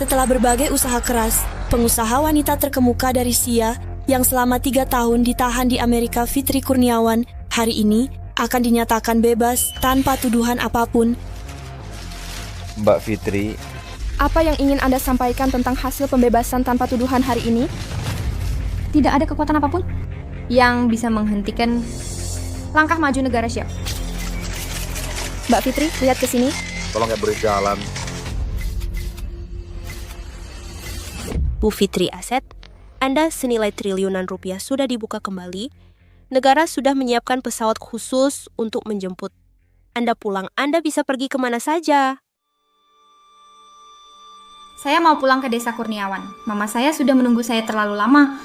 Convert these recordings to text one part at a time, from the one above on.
Setelah berbagai usaha keras, pengusaha wanita terkemuka dari Sia yang selama 3 tahun ditahan di Amerika, Fitri Kurniawan, hari ini akan dinyatakan bebas tanpa tuduhan apapun. Mbak Fitri, Apa yang ingin Anda sampaikan tentang hasil pembebasan tanpa tuduhan hari ini? Tidak ada kekuatan apapun yang bisa menghentikan langkah maju negara Siap. Mbak Fitri, lihat ke sini. Tolong ya beri jalan. Bu Fitri Aset, Anda senilai triliunan rupiah sudah dibuka kembali. Negara sudah menyiapkan pesawat khusus untuk menjemput Anda pulang. Anda bisa pergi kemana saja. Saya mau pulang ke desa Kurniawan. Mama saya sudah menunggu saya terlalu lama.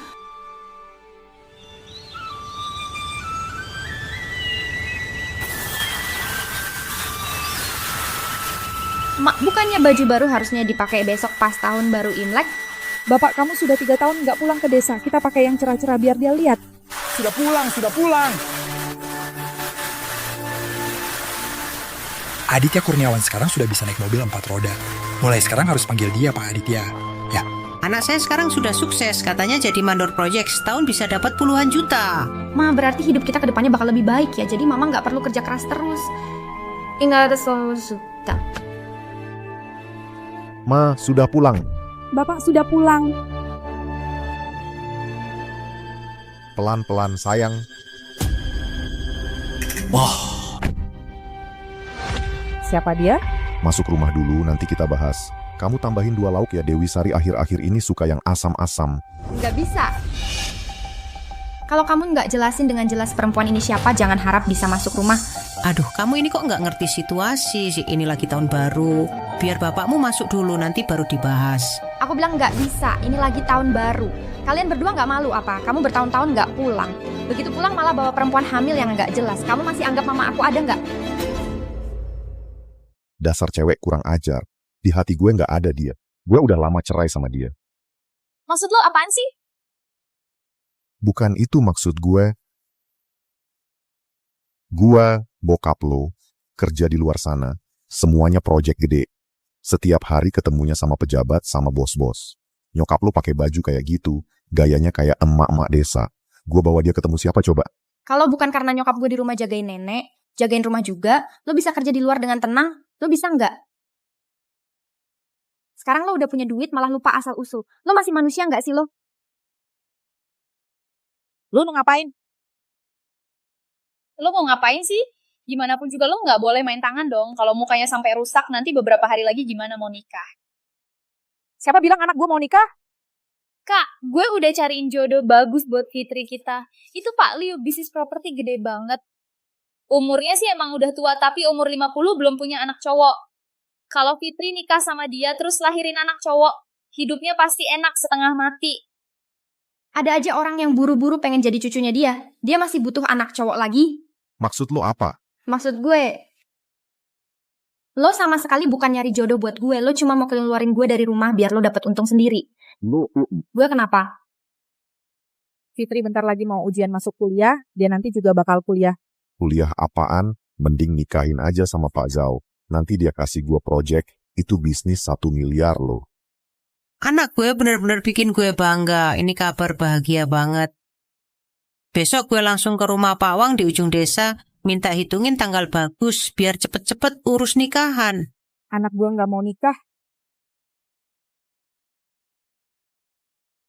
Mak, bukannya baju baru harusnya dipakai besok pas tahun baru Imlek? Bapak kamu sudah 3 tahun nggak pulang ke desa. Kita pakai yang cerah-cerah biar dia lihat. Sudah pulang. Aditya Kurniawan sekarang sudah bisa naik mobil 4 roda. Mulai sekarang harus panggil dia Pak Aditya. Ya. Anak saya sekarang sudah sukses, katanya jadi mandor project, setahun bisa dapat puluhan juta. Ma, berarti hidup kita ke depannya bakal lebih baik ya. Jadi mama nggak perlu kerja keras terus. Ingat sudah. Ma, sudah pulang. Bapak sudah pulang. Pelan-pelan sayang. Siapa dia? Masuk rumah dulu, nanti kita bahas. Kamu tambahin 2 lauk ya, Dewi Sari akhir-akhir ini suka yang asam-asam. Nggak bisa. Kalau kamu nggak jelasin dengan jelas perempuan ini siapa, jangan harap bisa masuk rumah. Aduh, kamu ini kok nggak ngerti situasi, ini lagi tahun baru. Biar bapakmu masuk dulu, nanti baru dibahas. Aku bilang nggak bisa, ini lagi tahun baru. Kalian berdua nggak malu apa? Kamu bertahun-tahun nggak pulang. Begitu pulang malah bawa perempuan hamil yang nggak jelas. Kamu masih anggap mama aku ada nggak? Dasar cewek kurang ajar. Di hati gue nggak ada dia. Gue udah lama cerai sama dia. Maksud lo apaan sih? Bukan itu maksud gue. Gue, bokap lo, kerja di luar sana. Semuanya proyek gede. Setiap hari ketemunya sama pejabat, sama bos-bos. Nyokap lo pakai baju kayak gitu. Gayanya kayak emak-emak desa. Gue bawa dia ketemu siapa coba? Kalau bukan karena nyokap gue di rumah jagain nenek, jagain rumah juga, lo bisa kerja di luar dengan tenang? Lo bisa nggak? Sekarang lo udah punya duit malah lupa asal-usul. Lo masih manusia nggak sih lo? Lu mau ngapain? Lo mau ngapain sih? Gimana pun juga lo nggak boleh main tangan dong. Kalau mukanya sampai rusak, nanti beberapa hari lagi gimana mau nikah? Siapa bilang anak gue mau nikah? Kak, gue udah cariin jodoh bagus buat Fitri kita. Itu Pak Liu, bisnis properti gede banget. Umurnya sih emang udah tua, tapi umur 50 belum punya anak cowok. Kalau Fitri nikah sama dia terus lahirin anak cowok, hidupnya pasti enak setengah mati. Ada aja orang yang buru-buru pengen jadi cucunya dia. Dia masih butuh anak cowok lagi. Maksud lo apa? Maksud gue, lo sama sekali bukan nyari jodoh buat gue. Lo cuma mau keluarin gue dari rumah biar lo dapet untung sendiri. Gue kenapa? Fitri bentar lagi mau ujian masuk kuliah. Dia nanti juga bakal kuliah. Kuliah apaan? Mending nikahin aja sama Pak Zhao. Nanti dia kasih gue project. Itu bisnis 1 miliar loh. Anak gue bener-bener bikin gue bangga, ini kabar bahagia banget. Besok gue langsung ke rumah Pak Wang di ujung desa, minta hitungin tanggal bagus, biar cepet-cepet urus nikahan. Anak gue nggak mau nikah.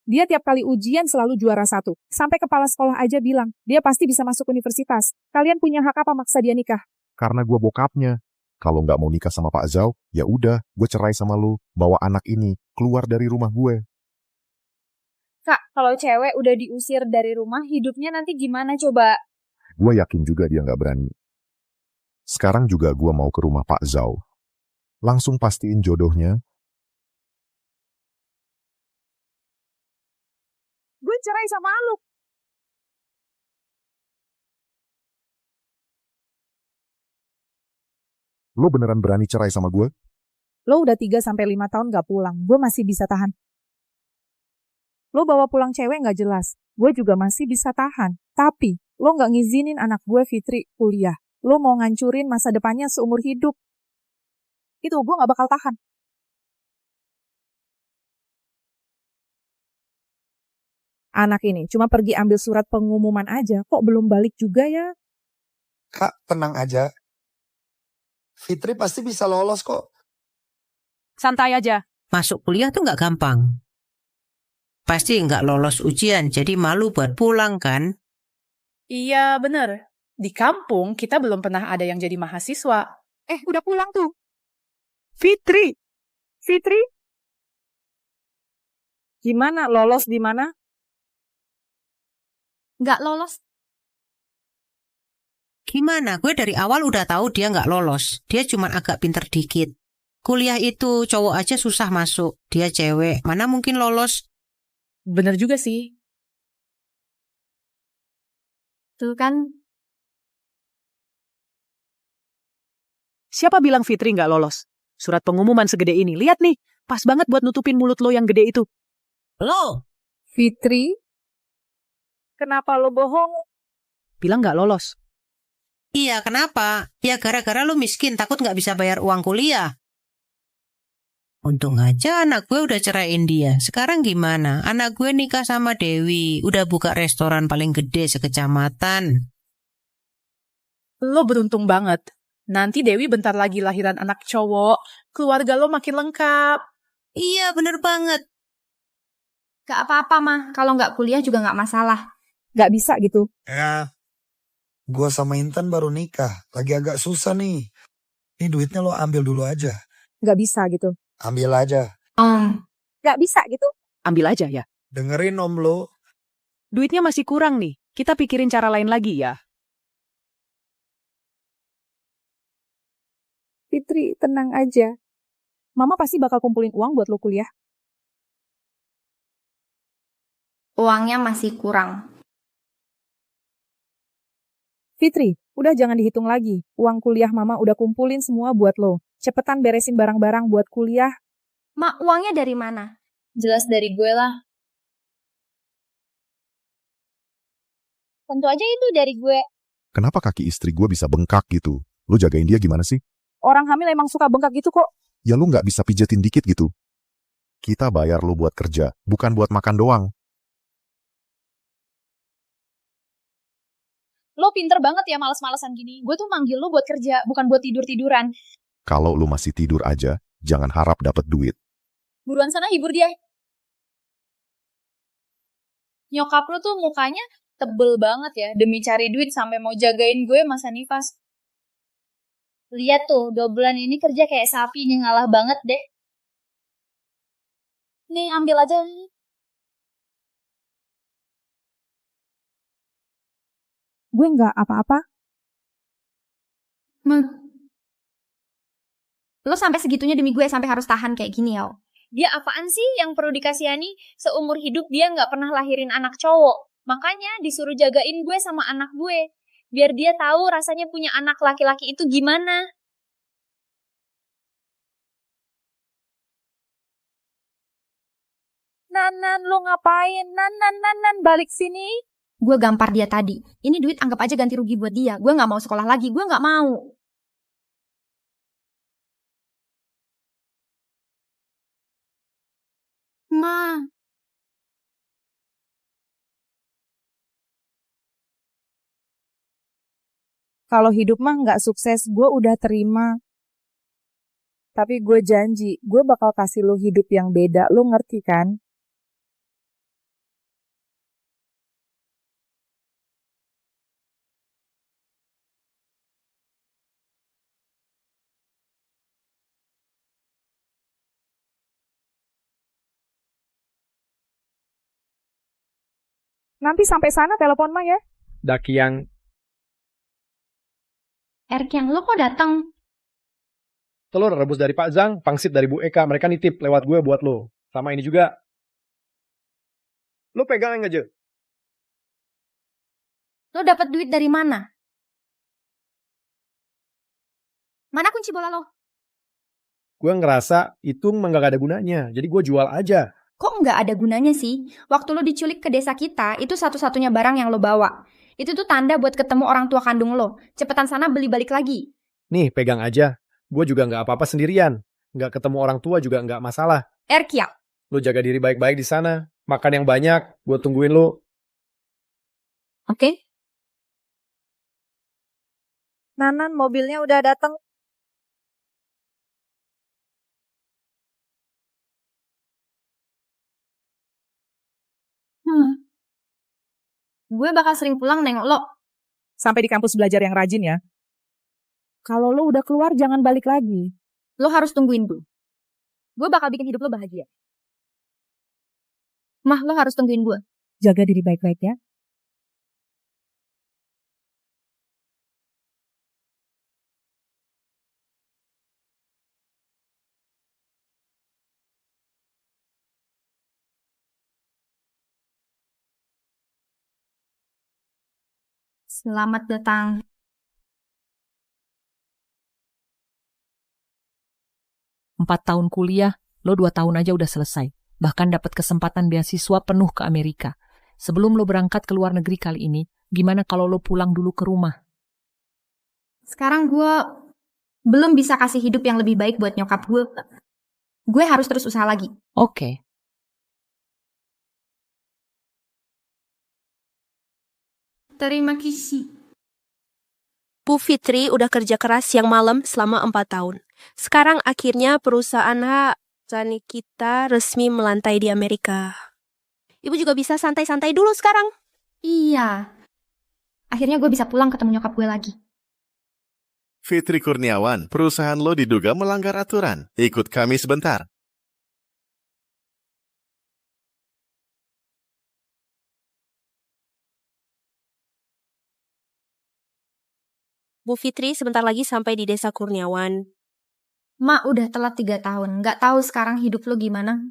Dia tiap kali ujian selalu juara 1. Sampai kepala sekolah aja bilang, dia pasti bisa masuk universitas. Kalian punya hak apa maksa dia nikah? Karena gue bokapnya. Kalau nggak mau nikah sama Pak Zhao, ya udah, gue cerai sama lu. Bawa anak ini keluar dari rumah gue. Kak, kalau cewek udah diusir dari rumah, hidupnya nanti gimana coba? Gue yakin juga dia nggak berani. Sekarang juga gue mau ke rumah Pak Zhao. Langsung pastiin jodohnya. Gue cerai sama lu. Lo beneran berani cerai sama gue? Lo udah 3-5 tahun gak pulang. Gue masih bisa tahan. Lo bawa pulang cewek gak jelas. Gue juga masih bisa tahan. Tapi lo gak ngizinin anak gue Fitri kuliah. Lo mau ngancurin masa depannya seumur hidup. Itu gue gak bakal tahan. Anak ini cuma pergi ambil surat pengumuman aja, kok belum balik juga ya? Kak, tenang aja. Fitri pasti bisa lolos kok. Santai aja. Masuk kuliah tuh nggak gampang. Pasti nggak lolos ujian, jadi malu buat pulang kan? Iya, bener. Di kampung kita belum pernah ada yang jadi mahasiswa. Udah pulang tuh. Fitri. Fitri? Gimana? Lolos di mana? Nggak lolos. Gimana? Gue dari awal udah tahu dia nggak lolos. Dia cuma agak pinter dikit. Kuliah itu cowok aja susah masuk. Dia cewek, mana mungkin lolos? Bener juga sih. Tuh kan, Siapa bilang Fitri nggak lolos? Surat pengumuman segede ini. Lihat nih, pas banget buat nutupin mulut lo yang gede itu. Lo? Fitri? Kenapa lo bohong? Bilang nggak lolos. Iya, kenapa? Ya gara-gara lu miskin, takut nggak bisa bayar uang kuliah. Untung aja anak gue udah ceraiin dia. Sekarang gimana? Anak gue nikah sama Dewi. Udah buka restoran paling gede sekecamatan. Lo beruntung banget. Nanti Dewi bentar lagi lahiran anak cowok. Keluarga lo makin lengkap. Iya, bener banget. nggak apa-apa mah. Kalau nggak kuliah juga nggak masalah. Gak bisa gitu. Ya, gua sama Intan baru nikah. Lagi agak susah nih. Ini duitnya lo ambil dulu aja. Gak bisa gitu. Ambil aja. Gak bisa gitu. Ambil aja ya. Dengerin om lo. Duitnya masih kurang nih. Kita pikirin cara lain lagi ya. Fitri, tenang aja. Mama pasti bakal kumpulin uang buat lo kuliah. Uangnya masih kurang. Fitri, udah jangan dihitung lagi. Uang kuliah mama udah kumpulin semua buat lo. Cepetan beresin barang-barang buat kuliah. Mak, uangnya dari mana? Jelas dari gue lah. Tentu aja itu dari gue. Kenapa kaki istri gue bisa bengkak gitu? Lu jagain dia gimana sih? Orang hamil emang suka bengkak gitu kok. Ya lu nggak bisa pijetin dikit gitu. Kita bayar lu buat kerja, bukan buat makan doang. Lo pinter banget ya males-malesan gini. Gue tuh manggil lo buat kerja, bukan buat tidur-tiduran. Kalau lu masih tidur aja, jangan harap dapat duit. Buruan sana hibur dia. Nyokap lo tuh mukanya tebel banget ya, demi cari duit sampai mau jagain gue masa nifas. Lihat tuh, 2 bulan ini kerja kayak sapi, nih ngalah banget deh. Nih, ambil aja. Gue nggak apa-apa. Lo sampai segitunya demi gue sampai harus tahan kayak gini ya. Dia apaan sih yang perlu dikasihani? Seumur hidup dia nggak pernah lahirin anak cowok. Makanya disuruh jagain gue sama anak gue. Biar dia tahu rasanya punya anak laki-laki itu gimana. Nanan, lo ngapain? Nanan, balik sini. Gue gampar dia tadi. Ini duit anggap aja ganti rugi buat dia. Gue gak mau sekolah lagi. Gue gak mau. Ma. Kalau hidup mah nggak sukses, gue udah terima. Tapi gue janji, gue bakal kasih lo hidup yang beda. Lo ngerti kan? Nanti sampai sana telepon mah ya. Dakiang. Erkiang, lo kok datang? Telur rebus dari Pak Zang, pangsit dari Bu Eka. Mereka nitip lewat gue buat lo. Sama ini juga. Lo pegang aja. Lo dapat duit dari mana? Mana kunci bola lo? Gue ngerasa itu nggak ada gunanya. Jadi gue jual aja. Kok nggak ada gunanya sih? Waktu lo diculik ke desa kita, itu satu-satunya barang yang lo bawa. Itu tuh tanda buat ketemu orang tua kandung lo. Cepetan sana beli balik lagi. Nih, pegang aja. Gue juga nggak apa-apa sendirian. Nggak ketemu orang tua juga nggak masalah. Erkiang. Lo jaga diri baik-baik di sana. Makan yang banyak, gue tungguin lo. Oke? Nanan, mobilnya udah datang. Gue bakal sering pulang nengok lo. Sampai di kampus belajar yang rajin ya. Kalau lo udah keluar, jangan balik lagi. Lo harus tungguin gue. Gue bakal bikin hidup lo bahagia. Mah, lo harus tungguin gue. Jaga diri baik-baik ya. Selamat datang. Empat tahun kuliah, lo 2 tahun aja udah selesai. Bahkan dapat kesempatan beasiswa penuh ke Amerika. Sebelum lo berangkat ke luar negeri kali ini, gimana kalau lo pulang dulu ke rumah? Sekarang gue belum bisa kasih hidup yang lebih baik buat nyokap gue. Gue harus terus usaha lagi. Oke. Terima kasih. Bu Fitri udah kerja keras siang malam selama 4 tahun. Sekarang akhirnya perusahaan Tani kita resmi melantai di Amerika. Ibu juga bisa santai-santai dulu sekarang. Iya. Akhirnya gue bisa pulang ketemu nyokap gue lagi. Fitri Kurniawan, perusahaan lo diduga melanggar aturan. Ikut kami sebentar. Bu Fitri sebentar lagi sampai di desa Kurniawan. Mak udah telat 3 tahun. Gak tahu sekarang hidup lo gimana.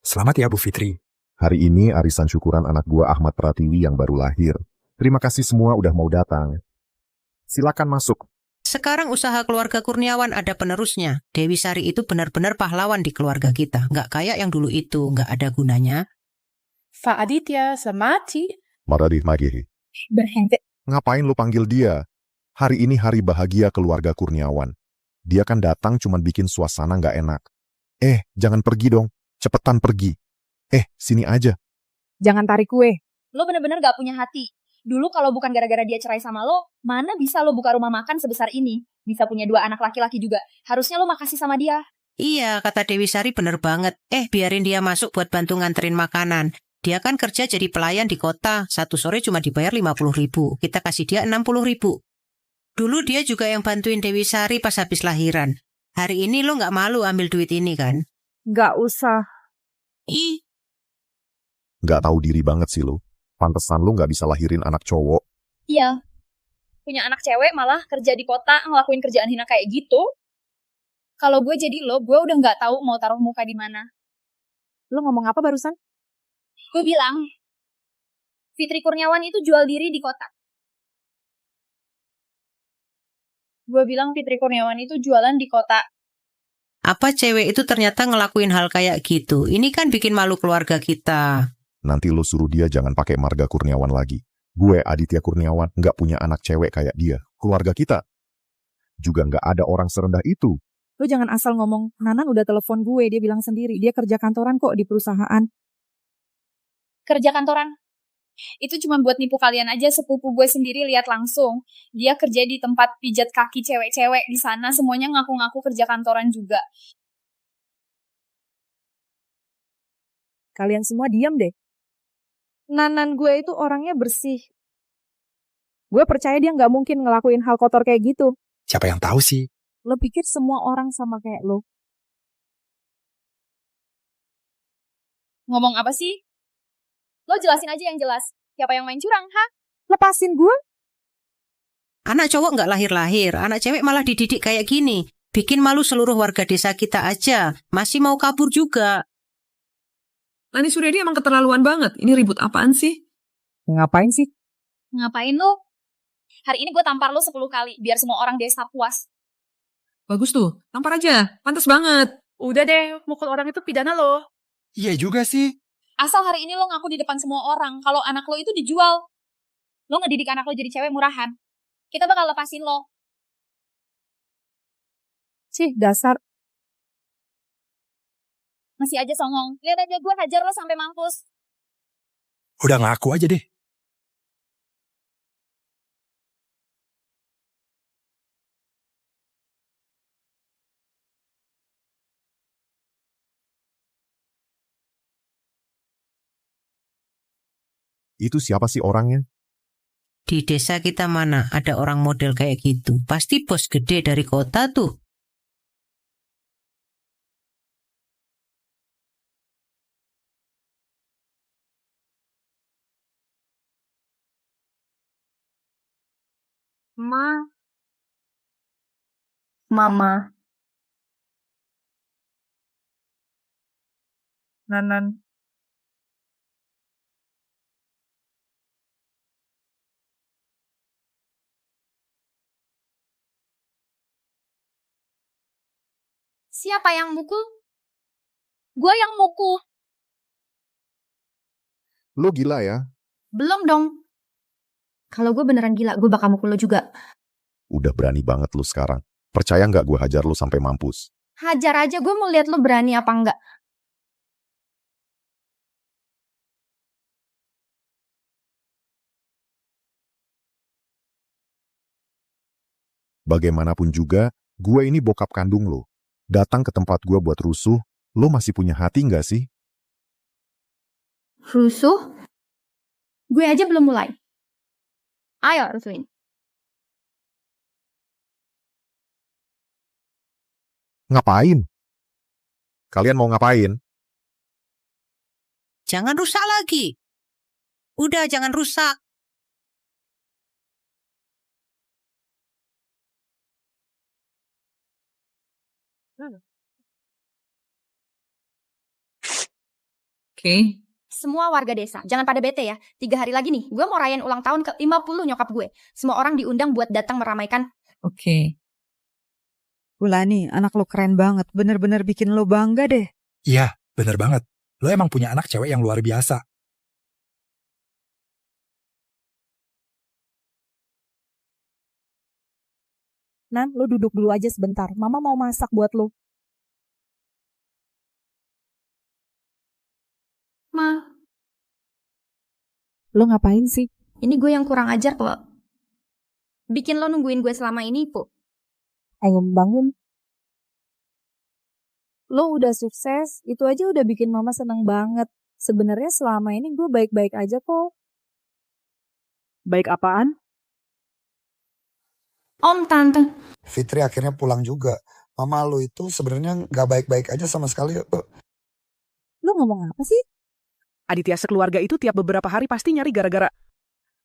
Selamat ya Bu Fitri. Hari ini arisan syukuran anak gua Ahmad Pratiwi yang baru lahir. Terima kasih semua udah mau datang. Silakan masuk. Sekarang usaha keluarga Kurniawan ada penerusnya. Dewi Sari itu benar-benar pahlawan di keluarga kita. Nggak kayak yang dulu itu, nggak ada gunanya. Pak Aditya, semati. Maradih Magihi. Berhenti. Ngapain lu panggil dia? Hari ini hari bahagia keluarga Kurniawan. Dia kan datang cuman bikin suasana nggak enak. Jangan pergi dong. Cepetan pergi. Sini aja. Jangan tarik kue. Lo bener-bener gak punya hati. Dulu kalau bukan gara-gara dia cerai sama lo, mana bisa lo buka rumah makan sebesar ini? Bisa punya 2 anak laki-laki juga. Harusnya lo makasih sama dia. Iya, kata Dewi Sari bener banget. Biarin dia masuk buat bantu nganterin makanan. Dia kan kerja jadi pelayan di kota. 1 sore cuma dibayar 50.000. Kita kasih dia 60.000. Dulu dia juga yang bantuin Dewi Sari pas habis lahiran. Hari ini lo nggak malu ambil duit ini kan? Nggak usah. Nggak tahu diri banget sih lu. Pantesan lu nggak bisa lahirin anak cowok. Iya. Punya anak cewek malah kerja di kota ngelakuin kerjaan hina kayak gitu. Kalau gue jadi lo, gue udah nggak tahu mau taruh muka di mana. Lo ngomong apa barusan? Gue bilang, Fitri Kurniawan itu jual diri di kota. Gue bilang Fitri Kurniawan itu jualan di kota. Apa cewek itu ternyata ngelakuin hal kayak gitu? Ini kan bikin malu keluarga kita. Nanti lu suruh dia jangan pakai marga Kurniawan lagi. Gue Aditya Kurniawan nggak punya anak cewek kayak dia. Keluarga kita juga nggak ada orang serendah itu. Lo jangan asal ngomong. Nanan udah telepon gue, dia bilang sendiri. Dia kerja kantoran kok di perusahaan. Kerja kantoran? Itu cuma buat nipu kalian aja. Sepupu gue sendiri lihat langsung. Dia kerja di tempat pijat kaki cewek-cewek di sana. Semuanya ngaku-ngaku kerja kantoran juga. Kalian semua diam deh. Nanan gue itu orangnya bersih. Gue percaya dia nggak mungkin ngelakuin hal kotor kayak gitu. Siapa yang tahu sih? Lo pikir semua orang sama kayak lo? Ngomong apa sih? Lo jelasin aja yang jelas. Siapa yang main curang, ha? Lepasin gue. Anak cowok nggak lahir-lahir, anak cewek malah dididik kayak gini. Bikin malu seluruh warga desa kita aja. Masih mau kabur juga. Lani Suryadi emang keterlaluan banget. Ini ribut apaan sih? Ngapain sih? Ngapain lo? Hari ini gue tampar lo 10 kali. Biar semua orang desa puas. Bagus tuh, tampar aja. Pantas banget. Udah deh, mukul orang itu pidana lo. Iya juga sih. Asal hari ini lo ngaku di depan semua orang kalau anak lo itu dijual. Lo ngedidik anak lo jadi cewek murahan. Kita bakal lepasin lo. Cih, dasar Masih aja songong. Lihat aja gue hajar lo sampai mampus. Udah ngaku aja deh. Itu siapa sih orangnya? Di desa kita mana ada orang model kayak gitu? Pasti bos gede dari kota tuh. Mama. Nanan. Siapa yang mukul? Gue yang mukul. Lo gila ya? Belum dong. Kalau gue beneran gila, gue bakal mukul lo juga. Udah berani banget lo sekarang. Percaya nggak gue hajar lo sampai mampus? Hajar aja, gue mau lihat lo berani apa enggak. Bagaimanapun juga, gue ini bokap kandung lo. Datang ke tempat gue buat rusuh, lo masih punya hati nggak sih? Rusuh? Gue aja belum mulai. Ayo rusuhin. Ngapain? Kalian mau ngapain? Jangan rusak lagi. Udah jangan rusak. Oke. Semua warga desa, jangan pada bete ya. 3 hari lagi nih, gue mau rayain ulang tahun ke 50 nyokap gue. Semua orang diundang buat datang meramaikan. Oke. Ulani, anak lo keren banget. Bener-bener bikin lo bangga deh. Iya, bener banget. Lo emang punya anak cewek yang luar biasa. Nan, lo duduk dulu aja sebentar. Mama mau masak buat lo. Ma, Lo ngapain sih? ini gue yang kurang ajar kok. Bikin lo nungguin gue selama ini, Po. Ayo bangun. Lo udah sukses, itu aja udah bikin mama seneng banget. Sebenarnya selama ini gue baik-baik aja kok. Baik apaan? Om, Tante. Fitri akhirnya pulang juga. Mama lo itu sebenarnya nggak baik-baik aja sama sekali. Lo ngomong apa sih? Aditya sekeluarga itu tiap beberapa hari pasti nyari gara-gara.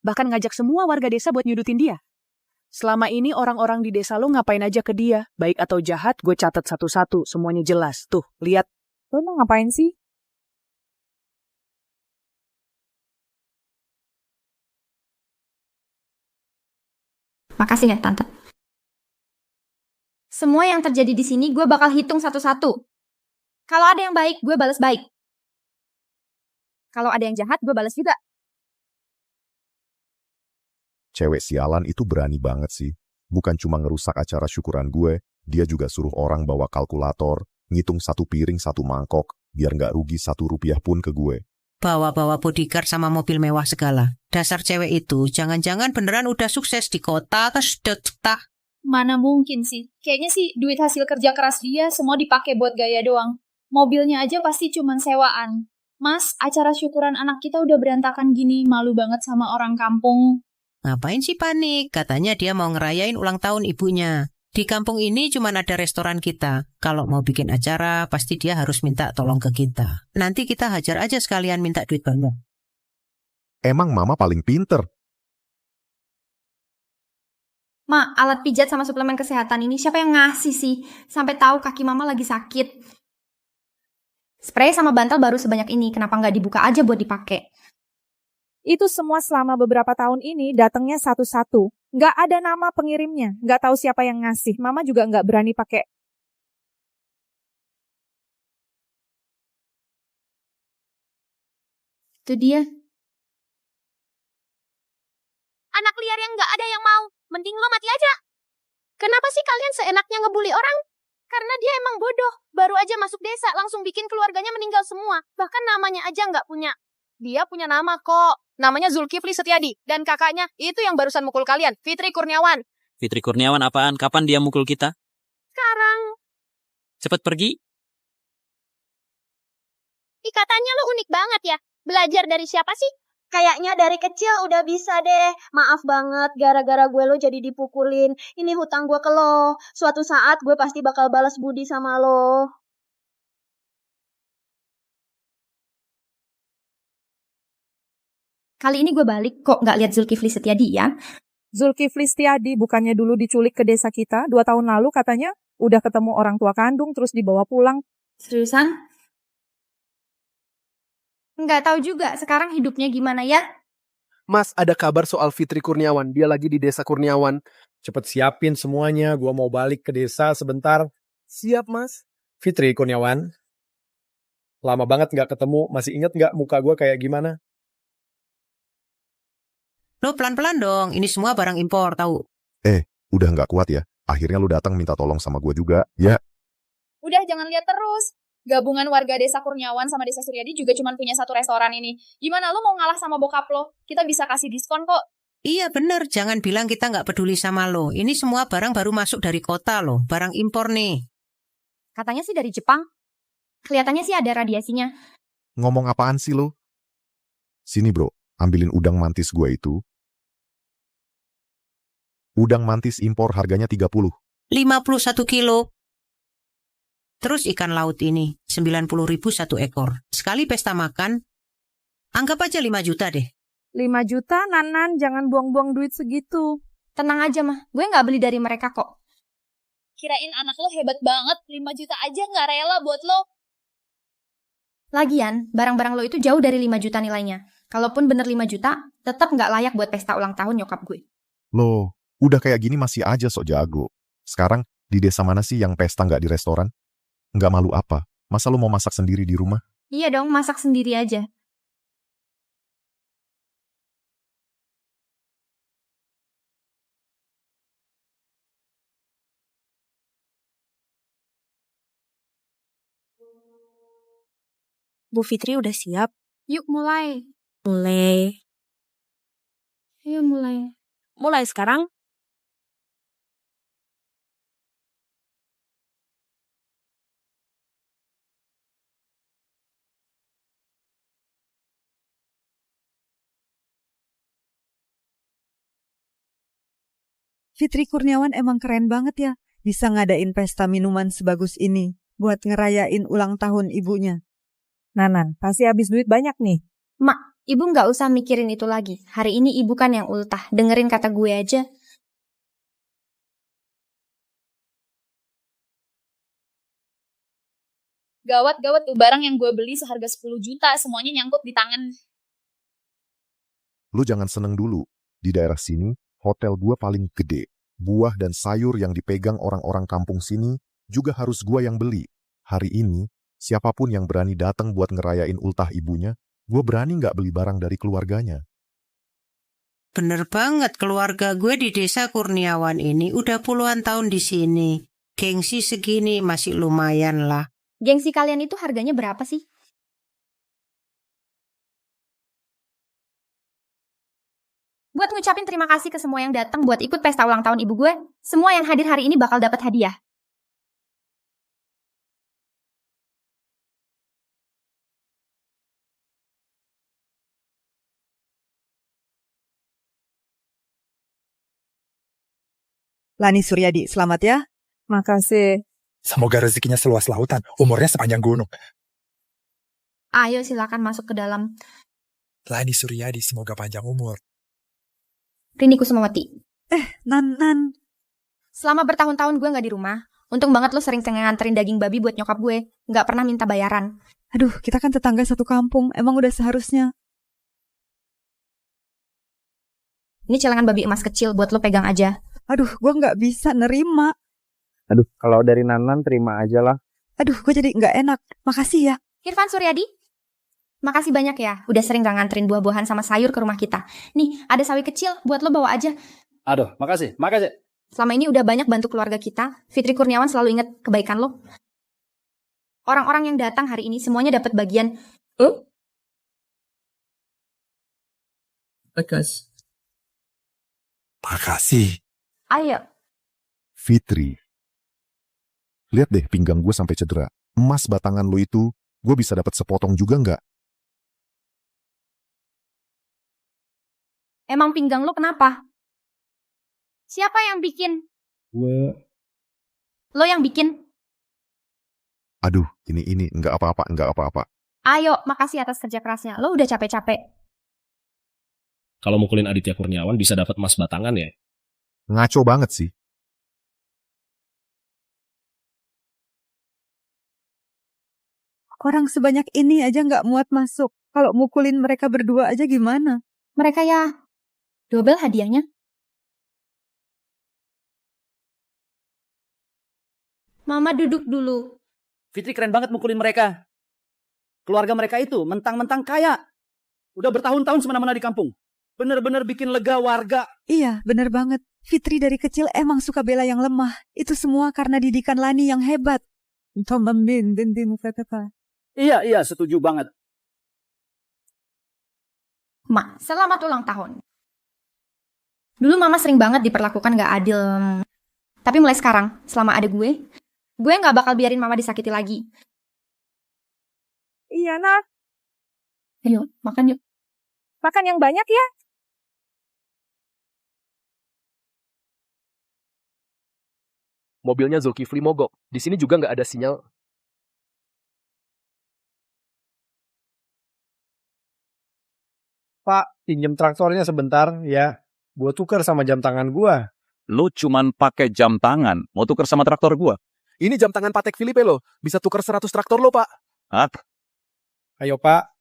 Bahkan ngajak semua warga desa buat nyudutin dia. Selama ini orang-orang di desa lo ngapain aja ke dia. Baik atau jahat, gue catat satu-satu. Semuanya jelas. Tuh, lihat. Lo mau ngapain sih? Makasih ya, Tante. Semua yang terjadi di sini gue bakal hitung satu-satu. Kalau ada yang baik, gue balas baik. Kalau ada yang jahat, gue balas juga. Cewek sialan itu berani banget sih. Bukan cuma ngerusak acara syukuran gue, dia juga suruh orang bawa kalkulator, ngitung 1 piring 1 mangkok, biar nggak rugi 1 rupiah pun ke gue. Bawa-bawa bodyguard sama mobil mewah segala. Dasar cewek itu, jangan-jangan beneran udah sukses di kota, terus udah. Mana mungkin sih. Kayaknya sih duit hasil kerja keras dia semua dipakai buat gaya doang. Mobilnya aja pasti cuman sewaan. Mas, acara syukuran anak kita udah berantakan gini, malu banget sama orang kampung. Ngapain sih panik? Katanya dia mau ngerayain ulang tahun ibunya. Di kampung ini cuma ada restoran kita. Kalau mau bikin acara, pasti dia harus minta tolong ke kita. Nanti kita hajar aja sekalian minta duit banyak. Emang mama paling pinter. Ma, alat pijat sama suplemen kesehatan ini siapa yang ngasih sih? Sampai tahu kaki mama lagi sakit. Spray sama bantal baru sebanyak ini, kenapa nggak dibuka aja buat dipakai? Itu semua selama beberapa tahun ini datangnya satu-satu. Nggak ada nama pengirimnya. Nggak tahu siapa yang ngasih. Mama juga nggak berani pakai. Itu dia. Anak liar yang nggak ada yang mau. Mending lo mati aja. Kenapa sih kalian seenaknya ngebully orang? Karena dia emang bodoh. Baru aja masuk desa, langsung bikin keluarganya meninggal semua. Bahkan namanya aja nggak punya. Dia punya nama kok. Namanya Zulkifli Setiadi. Dan kakaknya, itu yang barusan mukul kalian, Fitri Kurniawan. Fitri Kurniawan apaan? Kapan dia mukul kita? Sekarang. Cepet pergi. Katanya lo unik banget ya. Belajar dari siapa sih? Kayaknya dari kecil udah bisa deh. Maaf banget, gara-gara gue lo jadi dipukulin. Ini hutang gue ke lo. Suatu saat gue pasti bakal balas budi sama lo. Kali ini gue balik kok nggak lihat Zulkifli Setiadi ya. Zulkifli Setiadi bukannya dulu diculik ke desa kita 2 tahun lalu katanya udah ketemu orang tua kandung terus dibawa pulang. Seriusan? Nggak tahu juga sekarang hidupnya gimana ya. Mas, ada kabar soal Fitri Kurniawan. Dia lagi di desa Kurniawan. Cepet siapin semuanya. Gua mau balik ke desa sebentar. Siap, Mas. Fitri Kurniawan. Lama banget nggak ketemu. Masih inget nggak muka gua kayak gimana? Lo pelan-pelan dong, ini semua barang impor, tahu. Udah nggak kuat ya. Akhirnya lu datang minta tolong sama gue juga, ya. Udah, jangan lihat terus. Gabungan warga desa Kurniawan sama desa Suryadi juga cuma punya satu restoran ini. Gimana lo mau ngalah sama bokap lo? Kita bisa kasih diskon kok. Iya bener, jangan bilang kita nggak peduli sama lo. Ini semua barang baru masuk dari kota lo, barang impor nih. Katanya sih dari Jepang. Kelihatannya sih ada radiasinya. Ngomong apaan sih lo? Sini bro, ambilin udang mantis gue itu. Udang mantis impor harganya 30. 51 kilo. Terus ikan laut ini, 90.000 satu ekor. Sekali pesta makan, anggap aja 5 juta deh. 5 juta, Nanan, jangan buang-buang duit segitu. Tenang aja mah, gue nggak beli dari mereka kok. Kirain anak lo hebat banget, 5 juta aja nggak rela buat lo. Lagian, barang-barang lo itu jauh dari 5 juta nilainya. Kalaupun bener 5 juta, tetap nggak layak buat pesta ulang tahun nyokap gue. Loh, udah kayak gini masih aja sok jago. Sekarang, di desa mana sih yang pesta nggak di restoran? Nggak malu apa? Masa lo mau masak sendiri di rumah? Iya dong, masak sendiri aja. Bu Fitri udah siap? Yuk mulai. Mulai. Ayo mulai. Mulai sekarang? Fitri Kurniawan emang keren banget ya, bisa ngadain pesta minuman sebagus ini buat ngerayain ulang tahun ibunya. Nanan, pasti habis duit banyak nih. Mak, ibu nggak usah mikirin itu lagi. Hari ini ibu kan yang ultah, dengerin kata gue aja. Gawat-gawat tuh barang yang gue beli seharga 10 juta, semuanya nyangkut di tangan. Lu jangan seneng dulu. Di daerah sini, hotel gua paling gede. Buah dan sayur yang dipegang orang-orang kampung sini juga harus gua yang beli. Hari ini, siapapun yang berani datang buat ngerayain ultah ibunya, gua berani nggak beli barang dari keluarganya. Bener banget, keluarga gue di desa Kurniawan ini udah puluhan tahun di sini. Gengsi segini masih lumayan lah. Gengsi kalian itu harganya berapa sih? Buat ngucapin terima kasih ke semua yang datang buat ikut pesta ulang tahun ibu gue, semua yang hadir hari ini bakal dapat hadiah. Lani Suryadi, selamat ya. Makasih. Semoga rezekinya seluas lautan, umurnya sepanjang gunung. Ayo silakan masuk ke dalam. Lani Suryadi, semoga panjang umur. Rini Kusumawati. Nan. Selama bertahun-tahun gue gak di rumah, untung banget lo sering nganterin daging babi buat nyokap gue. Gak pernah minta bayaran. Aduh, kita kan tetangga satu kampung, emang udah seharusnya. Ini celengan babi emas kecil buat lo pegang aja. Aduh, gue gak bisa nerima. Aduh, kalau dari Nanan terima aja lah. Aduh, gue jadi gak enak. Makasih ya. Irfan Suryadi, makasih banyak ya. Udah sering gak nganterin buah-buahan sama sayur ke rumah kita. Nih, ada sawi kecil buat lo bawa aja. Aduh, makasih. Selama ini udah banyak bantu keluarga kita. Fitri Kurniawan selalu ingat kebaikan lo. Orang-orang yang datang hari ini semuanya dapat bagian. Makasih. Ayo. Fitri. Lihat deh pinggang gue sampai cedera. Emas batangan lo itu, gue bisa dapat sepotong juga nggak? Emang pinggang lo kenapa? Siapa yang bikin? Gue. Lo yang bikin? Aduh, ini nggak apa-apa. Ayo, makasih atas kerja kerasnya. Lo udah capek-capek. Kalau mukulin Aditya Kurniawan bisa dapat emas batangan ya? Ngaco banget sih. Orang sebanyak ini aja nggak muat masuk. Kalau mukulin mereka berdua aja gimana? Mereka ya, double hadiahnya. Mama duduk dulu. Fitri keren banget mukulin mereka. Keluarga mereka itu mentang-mentang kaya. Udah bertahun-tahun semena-mena di kampung. Bener-bener bikin lega warga. Iya, bener banget. Fitri dari kecil emang suka bela yang lemah. Itu semua karena didikan Lani yang hebat. Iya, setuju banget. Ma, selamat ulang tahun. Dulu Mama sering banget diperlakukan gak adil. Tapi mulai sekarang, selama ada gue gak bakal biarin Mama disakiti lagi. Iya, Nak. Ayo, makan yuk. Makan yang banyak ya. Mobilnya Zulkifli mogok. Di sini juga nggak ada sinyal. Pak, pinjem traktornya sebentar ya. Gua tukar sama jam tangan gua. Lu cuman pakai jam tangan, mau tukar sama traktor gua? Ini jam tangan Patek Philippe lo. Bisa tukar 100 traktor lo, Pak. Hah? Ayo, Pak.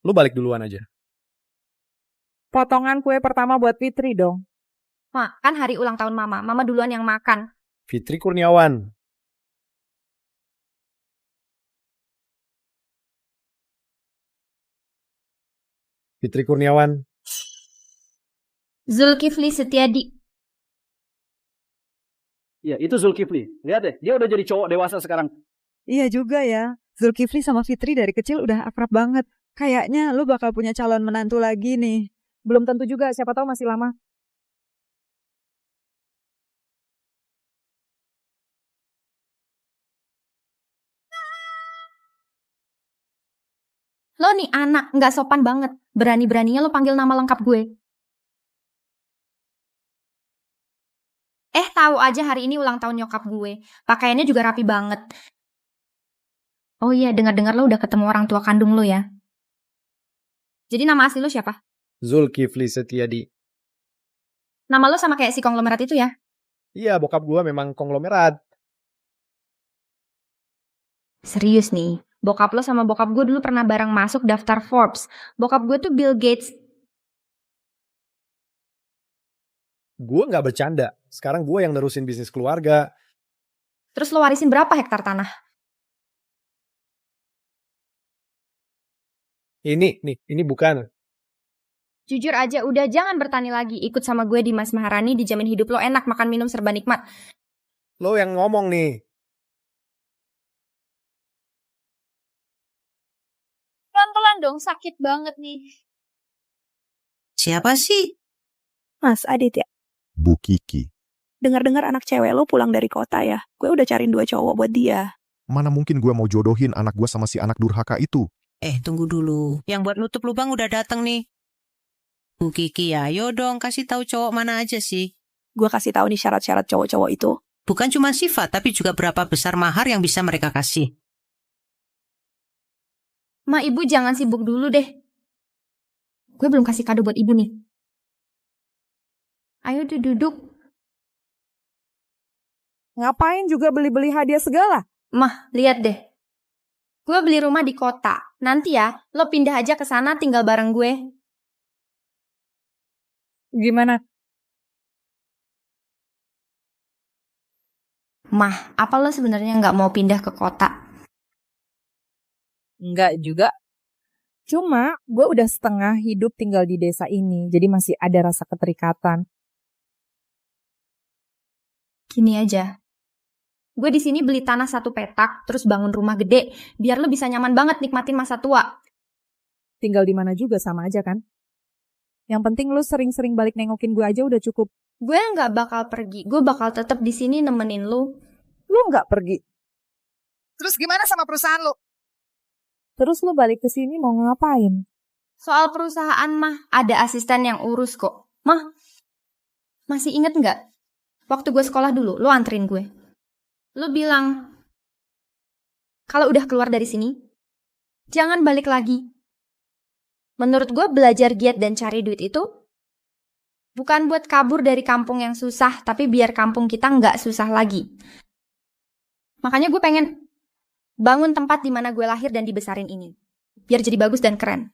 Lu balik duluan aja. Potongan kue pertama buat Fitri dong. Ma, kan hari ulang tahun Mama. Mama duluan yang makan. Fitri Kurniawan. Fitri Kurniawan. Zulkifli Setiadi. Iya, itu Zulkifli. Lihat deh, dia udah jadi cowok dewasa sekarang. Iya juga ya. Zulkifli sama Fitri dari kecil udah akrab banget. Kayaknya lu bakal punya calon menantu lagi nih. Belum tentu juga, siapa tahu masih lama. Lo nih anak, gak sopan banget. Berani-beraninya lo panggil nama lengkap gue. Tahu aja hari ini ulang tahun nyokap gue. Pakaiannya juga rapi banget. Oh iya, dengar-dengar lo udah ketemu orang tua kandung lo ya. Jadi nama asli lo siapa? Zulkifli Setiadi. Nama lo sama kayak si konglomerat itu ya? Iya, bokap gua memang konglomerat. Serius nih, bokap lo sama bokap gue dulu pernah bareng masuk daftar Forbes. Bokap gue tuh Bill Gates. Gua nggak bercanda. Sekarang gua yang nerusin bisnis keluarga. Terus lo warisin berapa hektar tanah? Ini bukan. Jujur aja, udah jangan bertani lagi. Ikut sama gue di Mas Maharani, dijamin hidup lo enak, makan minum serba nikmat. Lo yang ngomong nih. Pelan-pelan dong, sakit banget nih. Siapa sih? Mas Adit ya? Bu Kiki. Dengar-dengar anak cewek lo pulang dari kota ya? Gue udah cariin 2 cowok buat dia. Mana mungkin gue mau jodohin anak gue sama si anak durhaka itu? Tunggu dulu. Yang buat nutup lubang udah datang nih. Bu Kiki, ayo dong kasih tahu cowok mana aja sih. Gue kasih tahu nih syarat-syarat cowok-cowok itu. Bukan cuma sifat, tapi juga berapa besar mahar yang bisa mereka kasih. Ma, ibu jangan sibuk dulu deh. Gue belum kasih kado buat ibu nih. Ayo duduk. Ngapain juga beli-beli hadiah segala? Mah, lihat deh. Gue beli rumah di kota. Nanti ya, lo pindah aja ke sana tinggal bareng gue. Gimana? Mah, apa lo sebenarnya nggak mau pindah ke kota? Enggak juga. Cuma gue udah setengah hidup tinggal di desa ini, jadi masih ada rasa keterikatan. Gini aja. Gue di sini beli tanah 1 petak, terus bangun rumah gede, biar lo bisa nyaman banget nikmatin masa tua. Tinggal di mana juga sama aja kan? Yang penting lo sering-sering balik nengokin gue aja udah cukup. Gue nggak bakal pergi, gue bakal tetap di sini nemenin lo. Lo nggak pergi. Terus gimana sama perusahaan lo? Terus lo balik ke sini mau ngapain? Soal perusahaan mah, ada asisten yang urus kok. Mah, masih inget nggak? Waktu gue sekolah dulu, lo anterin gue. Lo bilang, kalau udah keluar dari sini, jangan balik lagi. Menurut gue belajar giat dan cari duit itu bukan buat kabur dari kampung yang susah, tapi biar kampung kita nggak susah lagi. Makanya gue pengen bangun tempat di mana gue lahir dan dibesarin ini. Biar jadi bagus dan keren.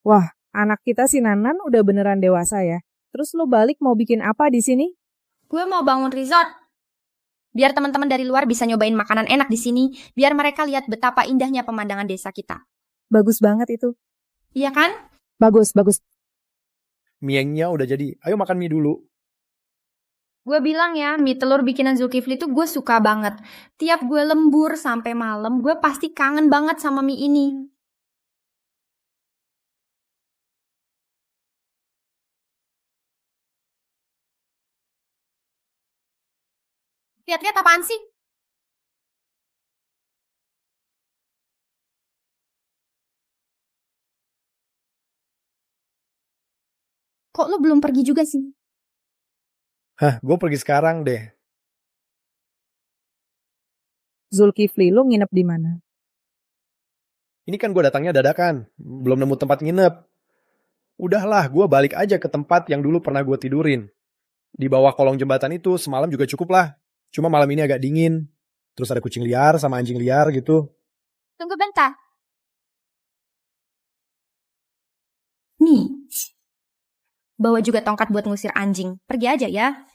Wah, anak kita si Nanan udah beneran dewasa ya. Terus lo balik mau bikin apa di sini? Gue mau bangun resort. Biar teman-teman dari luar bisa nyobain makanan enak di sini. Biar mereka lihat betapa indahnya pemandangan desa kita. Bagus banget itu. Iya kan? Bagus, bagus. Mienya udah jadi. Ayo makan mie dulu. Gue bilang ya, mie telur bikinan Zulkifli tuh gue suka banget. Tiap gue lembur sampai malam, gue pasti kangen banget sama mie ini. Lihat-lihat apaan sih? Kok lo belum pergi juga sih? Hah, gue pergi sekarang deh. Zulkifli, lo nginep di mana? Ini kan gue datangnya dadakan. Belum nemu tempat nginep. Udahlah, gue balik aja ke tempat yang dulu pernah gue tidurin. Di bawah kolong jembatan itu semalam juga cukup lah. Cuma malam ini agak dingin. Terus ada kucing liar sama anjing liar gitu. Tunggu bentar. Nih. Bawa juga tongkat buat ngusir anjing. Pergi aja ya.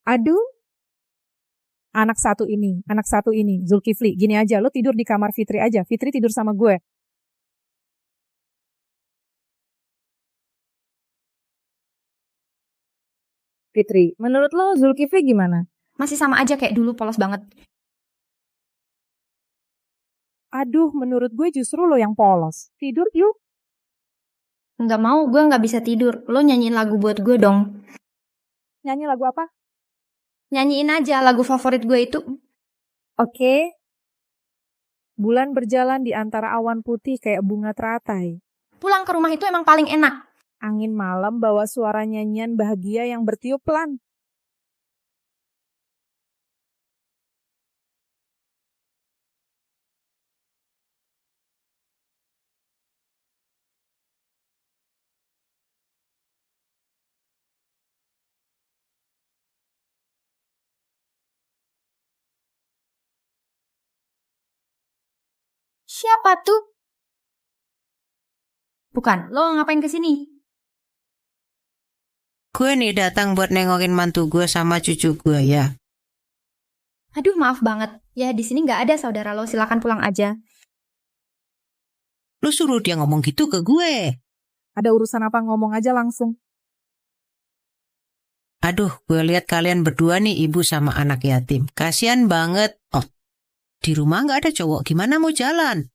Aduh. Anak satu ini, Zulkifli. Gini aja, lo tidur di kamar Fitri aja. Fitri tidur sama gue. Fitri, menurut lo Zulkifli gimana? Masih sama aja kayak dulu, polos banget. Aduh, menurut gue justru lo yang polos. Tidur yuk. Nggak mau, gue nggak bisa tidur. Lo nyanyiin lagu buat gue dong. Nyanyi lagu apa? Nyanyiin aja lagu favorit gue itu. Oke. Bulan berjalan di antara awan putih kayak bunga teratai. Pulang ke rumah itu emang paling enak. Angin malam bawa suara nyanyian bahagia yang bertiup pelan. Siapa tuh? Bukan, lo ngapain kesini? Gue nih datang buat nengokin mantu gue sama cucu gue ya. Aduh, maaf banget. Ya, di sini nggak ada saudara lo. Silakan pulang aja. Lu suruh dia ngomong gitu ke gue. Ada urusan apa ngomong aja langsung. Aduh, gue lihat kalian berdua nih ibu sama anak yatim. Kasian banget. Oh, di rumah nggak ada cowok. Gimana mau jalan?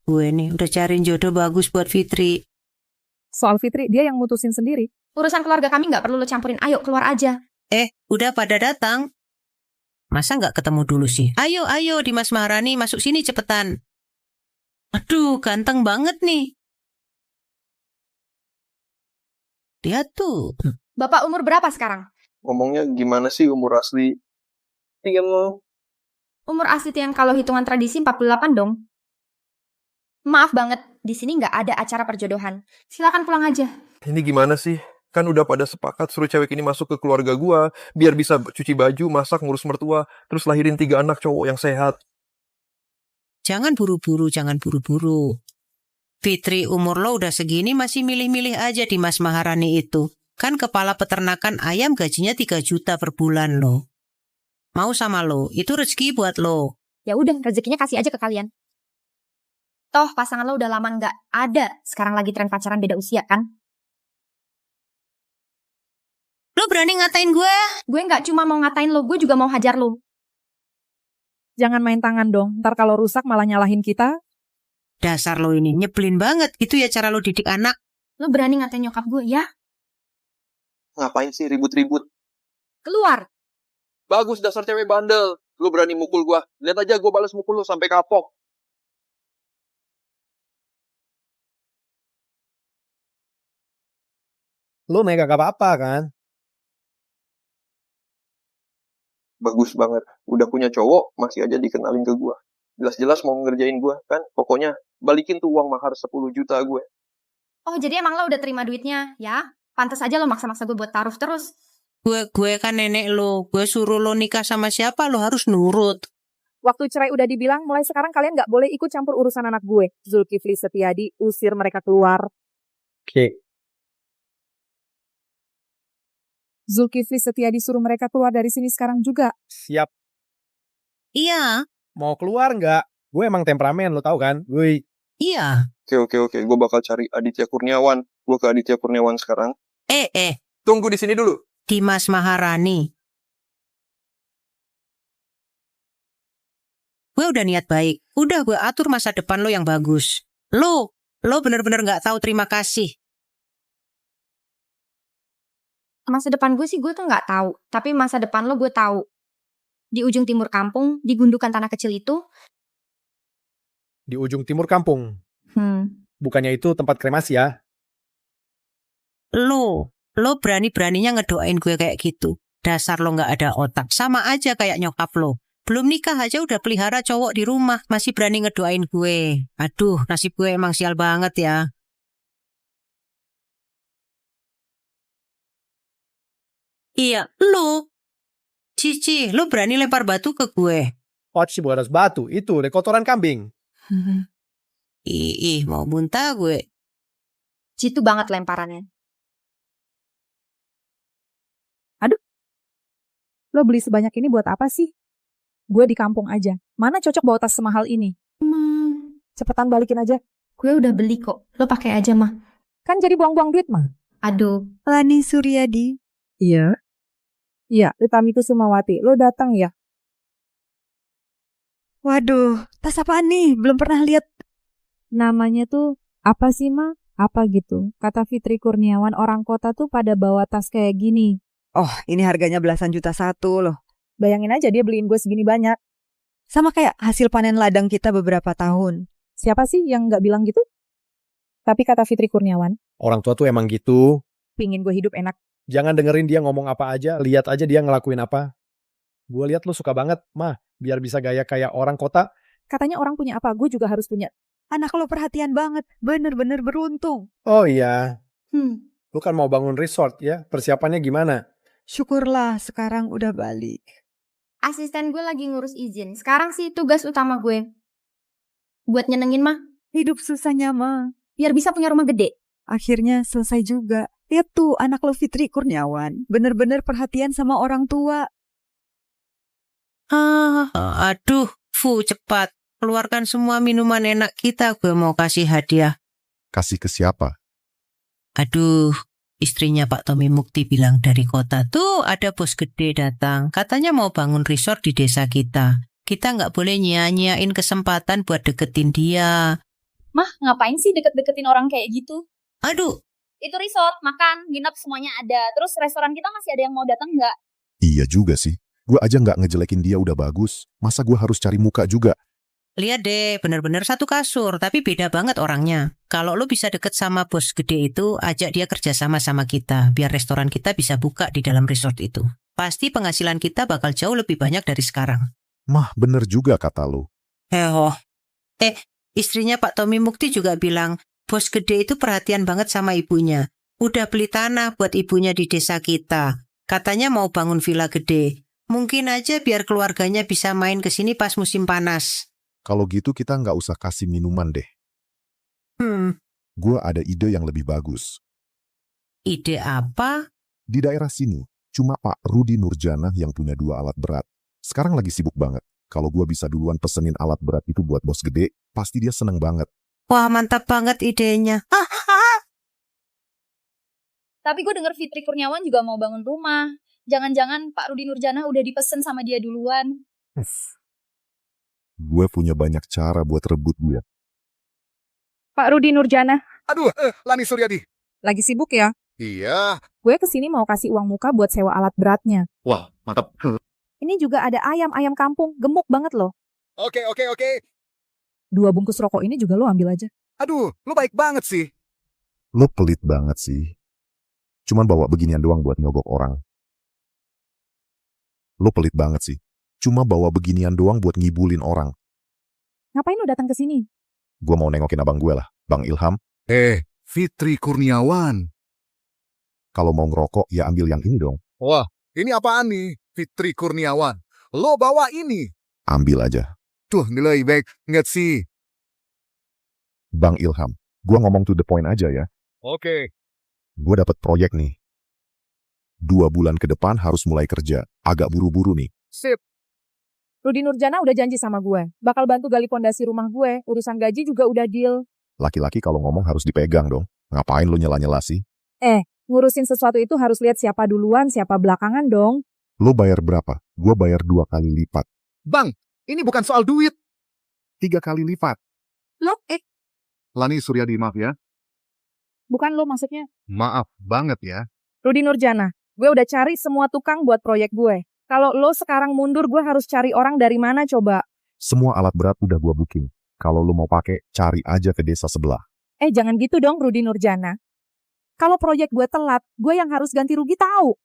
Gue nih udah cariin jodoh bagus buat Fitri. Soal Fitri, dia yang mutusin sendiri. Urusan keluarga kami nggak perlu lo campurin. Ayo, keluar aja. Udah pada datang. Masa nggak ketemu dulu sih? Ayo, Dimas Maharani masuk sini cepetan. Aduh, ganteng banget nih. Lihat tuh. Bapak umur berapa sekarang? Ngomongnya gimana sih umur asli? Iya lo. Umur asli yang kalau hitungan tradisi 48 dong. Maaf banget, di sini nggak ada acara perjodohan. Silakan pulang aja. Ini gimana sih? Kan udah pada sepakat suruh cewek ini masuk ke keluarga gua, biar bisa cuci baju, masak, ngurus mertua, terus lahirin 3 anak cowok yang sehat. Jangan buru-buru. Fitri umur lo udah segini masih milih-milih aja Dimas Maharani itu. Kan kepala peternakan ayam gajinya 3 juta per bulan lo. Mau sama lo, itu rezeki buat lo. Ya udah, rezekinya kasih aja ke kalian. Toh pasangan lo udah lama nggak ada. Sekarang lagi tren pacaran beda usia kan? Lo berani ngatain gue? Gue nggak cuma mau ngatain lo, gue juga mau hajar lo. Jangan main tangan dong, ntar kalau rusak malah nyalahin kita. Dasar lo ini, nyebelin banget. Itu ya cara lo didik anak. Lo berani ngatain nyokap gue ya? Ngapain sih ribut-ribut? Keluar. Bagus dasar cewek bandel. Lu berani mukul gua. Lihat aja gua balas mukul lu sampai kapok. Lu mega gak apa-apa kan? Bagus banget. Udah punya cowok, masih aja dikenalin ke gua. Jelas-jelas mau ngerjain gua, kan? Pokoknya balikin tuh uang mahar 10 juta gue. Oh jadi emang lo udah terima duitnya ya? Pantes aja lo maksa-maksa gue buat taruh terus. Gue kan nenek lo. Gue suruh lo nikah sama siapa, lo harus nurut. Waktu cerai udah dibilang, mulai sekarang kalian nggak boleh ikut campur urusan anak gue. Zulkifli Setiadi, usir mereka keluar. Oke. Zulkifli Setiadi suruh mereka keluar dari sini sekarang juga. Siap. Iya. Mau keluar nggak? Gue emang temperamen, lo tau kan? Gue. Iya. Oke. Gue bakal cari Aditya Kurniawan. Gue ke Aditya Kurniawan sekarang. Tunggu di sini dulu. Dimas Maharani. Gue udah niat baik. Udah gue atur masa depan lo yang bagus. Lo bener-bener gak tahu terima kasih. Masa depan gue sih gue tuh nggak tahu. Tapi masa depan lo gue tahu. Di ujung timur kampung, di gundukan tanah kecil itu. Di ujung timur kampung. Bukannya itu tempat kremasi ya? Lo berani-beraninya ngedoain gue kayak gitu. Dasar lo gak ada otak. Sama aja kayak nyokap lo. Belum nikah aja udah pelihara cowok di rumah. Masih berani ngedoain gue. Aduh, nasib gue emang sial banget ya. Iya, lo. Cici, lo berani lempar batu ke gue. Sih bukan batu. Itu kotoran kambing. Mau muntah gue. Citu banget lemparannya. Aduh, lo beli sebanyak ini buat apa sih? Gue di kampung aja. Mana cocok bawa tas semahal ini? Cepetan balikin aja. Gue udah beli kok. Lo pakai aja mah. Kan jadi buang-buang duit mah. Aduh. Lani Suryadi. Iya. Iya, Utamiku Sumawati. Lo datang ya? Waduh, tas apaan nih? Belum pernah lihat. Namanya tuh apa sih mah? Apa gitu? Kata Fitri Kurniawan, orang kota tuh pada bawa tas kayak gini. Oh, ini harganya belasan juta satu loh. Bayangin aja dia beliin gue segini banyak. Sama kayak hasil panen ladang kita beberapa tahun. Siapa sih yang nggak bilang gitu? Tapi kata Fitri Kurniawan, orang tua tuh emang gitu. Pingin gue hidup enak. Jangan dengerin dia ngomong apa aja, lihat aja dia ngelakuin apa. Gue lihat lu suka banget, mah, biar bisa gaya kayak orang kota. Katanya orang punya apa, gue juga harus punya. Anak lo perhatian banget, bener-bener beruntung. Oh iya. Lu kan mau bangun resort ya, persiapannya gimana? Syukurlah sekarang udah balik. Asisten gue lagi ngurus izin. Sekarang sih tugas utama gue. Buat nyenengin mah. Hidup susahnya mah. Biar bisa punya rumah gede. Akhirnya selesai juga. Lihat tuh anak lo Fitri Kurniawan. Bener-bener perhatian sama orang tua. Aduh, cepat. Keluarkan semua minuman enak kita. Gue mau kasih hadiah. Kasih ke siapa? Aduh, istrinya Pak Tommy Mukti bilang dari kota tuh ada bos gede datang. Katanya mau bangun resort di desa kita. Kita nggak boleh nyia-nyiain kesempatan buat deketin dia. Mah, ngapain sih deket-deketin orang kayak gitu? Aduh. Itu resort, makan, nginep semuanya ada. Terus restoran kita masih ada yang mau datang nggak? Iya juga sih. Gue aja nggak ngejelekin dia udah bagus. Masa gue harus cari muka juga? Lihat deh, bener-bener satu kasur, tapi beda banget orangnya. Kalau lo bisa deket sama bos gede itu, ajak dia kerja sama kita, biar restoran kita bisa buka di dalam resort itu. Pasti penghasilan kita bakal jauh lebih banyak dari sekarang. Mah, bener juga kata lo. Istrinya Pak Tommy Mukti juga bilang, bos gede itu perhatian banget sama ibunya. Udah beli tanah buat ibunya di desa kita. Katanya mau bangun villa gede. Mungkin aja biar keluarganya bisa main ke sini pas musim panas. Kalau gitu kita nggak usah kasih minuman deh. Gue ada ide yang lebih bagus. Ide apa? Di daerah sini, cuma Pak Rudi Nurjana yang punya 2 alat berat. Sekarang lagi sibuk banget. Kalau gue bisa duluan pesenin alat berat itu buat bos gede, pasti dia seneng banget. Wah, mantap banget idenya. Tapi gue denger Fitri Kurniawan juga mau bangun rumah. Jangan-jangan Pak Rudi Nurjana udah dipesen sama dia duluan. Gue punya banyak cara buat rebut dia. Pak Rudi Nurjana, Aduh, Lani Suryadi. lagi sibuk ya? Iya. Gue kesini mau kasih uang muka buat sewa alat beratnya. Wah, mantap. Ini juga ada ayam kampung, gemuk banget loh. Oke. 2 bungkus rokok ini juga lo ambil aja. Aduh, lu baik banget sih. Lo pelit banget sih. Cuman bawa beginian doang buat nyogok orang. Lo pelit banget sih. Cuma bawa beginian doang buat ngibulin orang. Ngapain lo datang ke sini? Gue mau nengokin abang gue lah, Bang Ilham. Fitri Kurniawan. Kalau mau ngerokok, ya ambil yang ini dong. Wah, ini apaan nih? Fitri Kurniawan. Lo bawa ini. Ambil aja. Tuh, nilai baik. Nggak sih. Bang Ilham, gue ngomong to the point aja ya. Oke. Gue dapat proyek nih. 2 bulan ke depan harus mulai kerja. Agak buru-buru nih. Sip. Rudi Nurjana udah janji sama gue. Bakal bantu gali pondasi rumah gue. Urusan gaji juga udah deal. Laki-laki kalau ngomong harus dipegang dong. Ngapain lo nyela-nyela sih? Ngurusin sesuatu itu harus lihat siapa duluan, siapa belakangan dong. Lo bayar berapa? Gue bayar 2 kali lipat. Bang, ini bukan soal duit. 3 kali lipat. Lo, Lani Suryadi, maaf ya. bukan lo maksudnya. Maaf banget ya. Rudi Nurjana, gue udah cari semua tukang buat proyek gue. Kalau lo sekarang mundur, gue harus cari orang dari mana coba? Semua alat berat udah gue booking. Kalau lo mau pakai, cari aja ke desa sebelah. Jangan gitu dong Rudi Nurjana. Kalau proyek gue telat, gue yang harus ganti rugi tahu.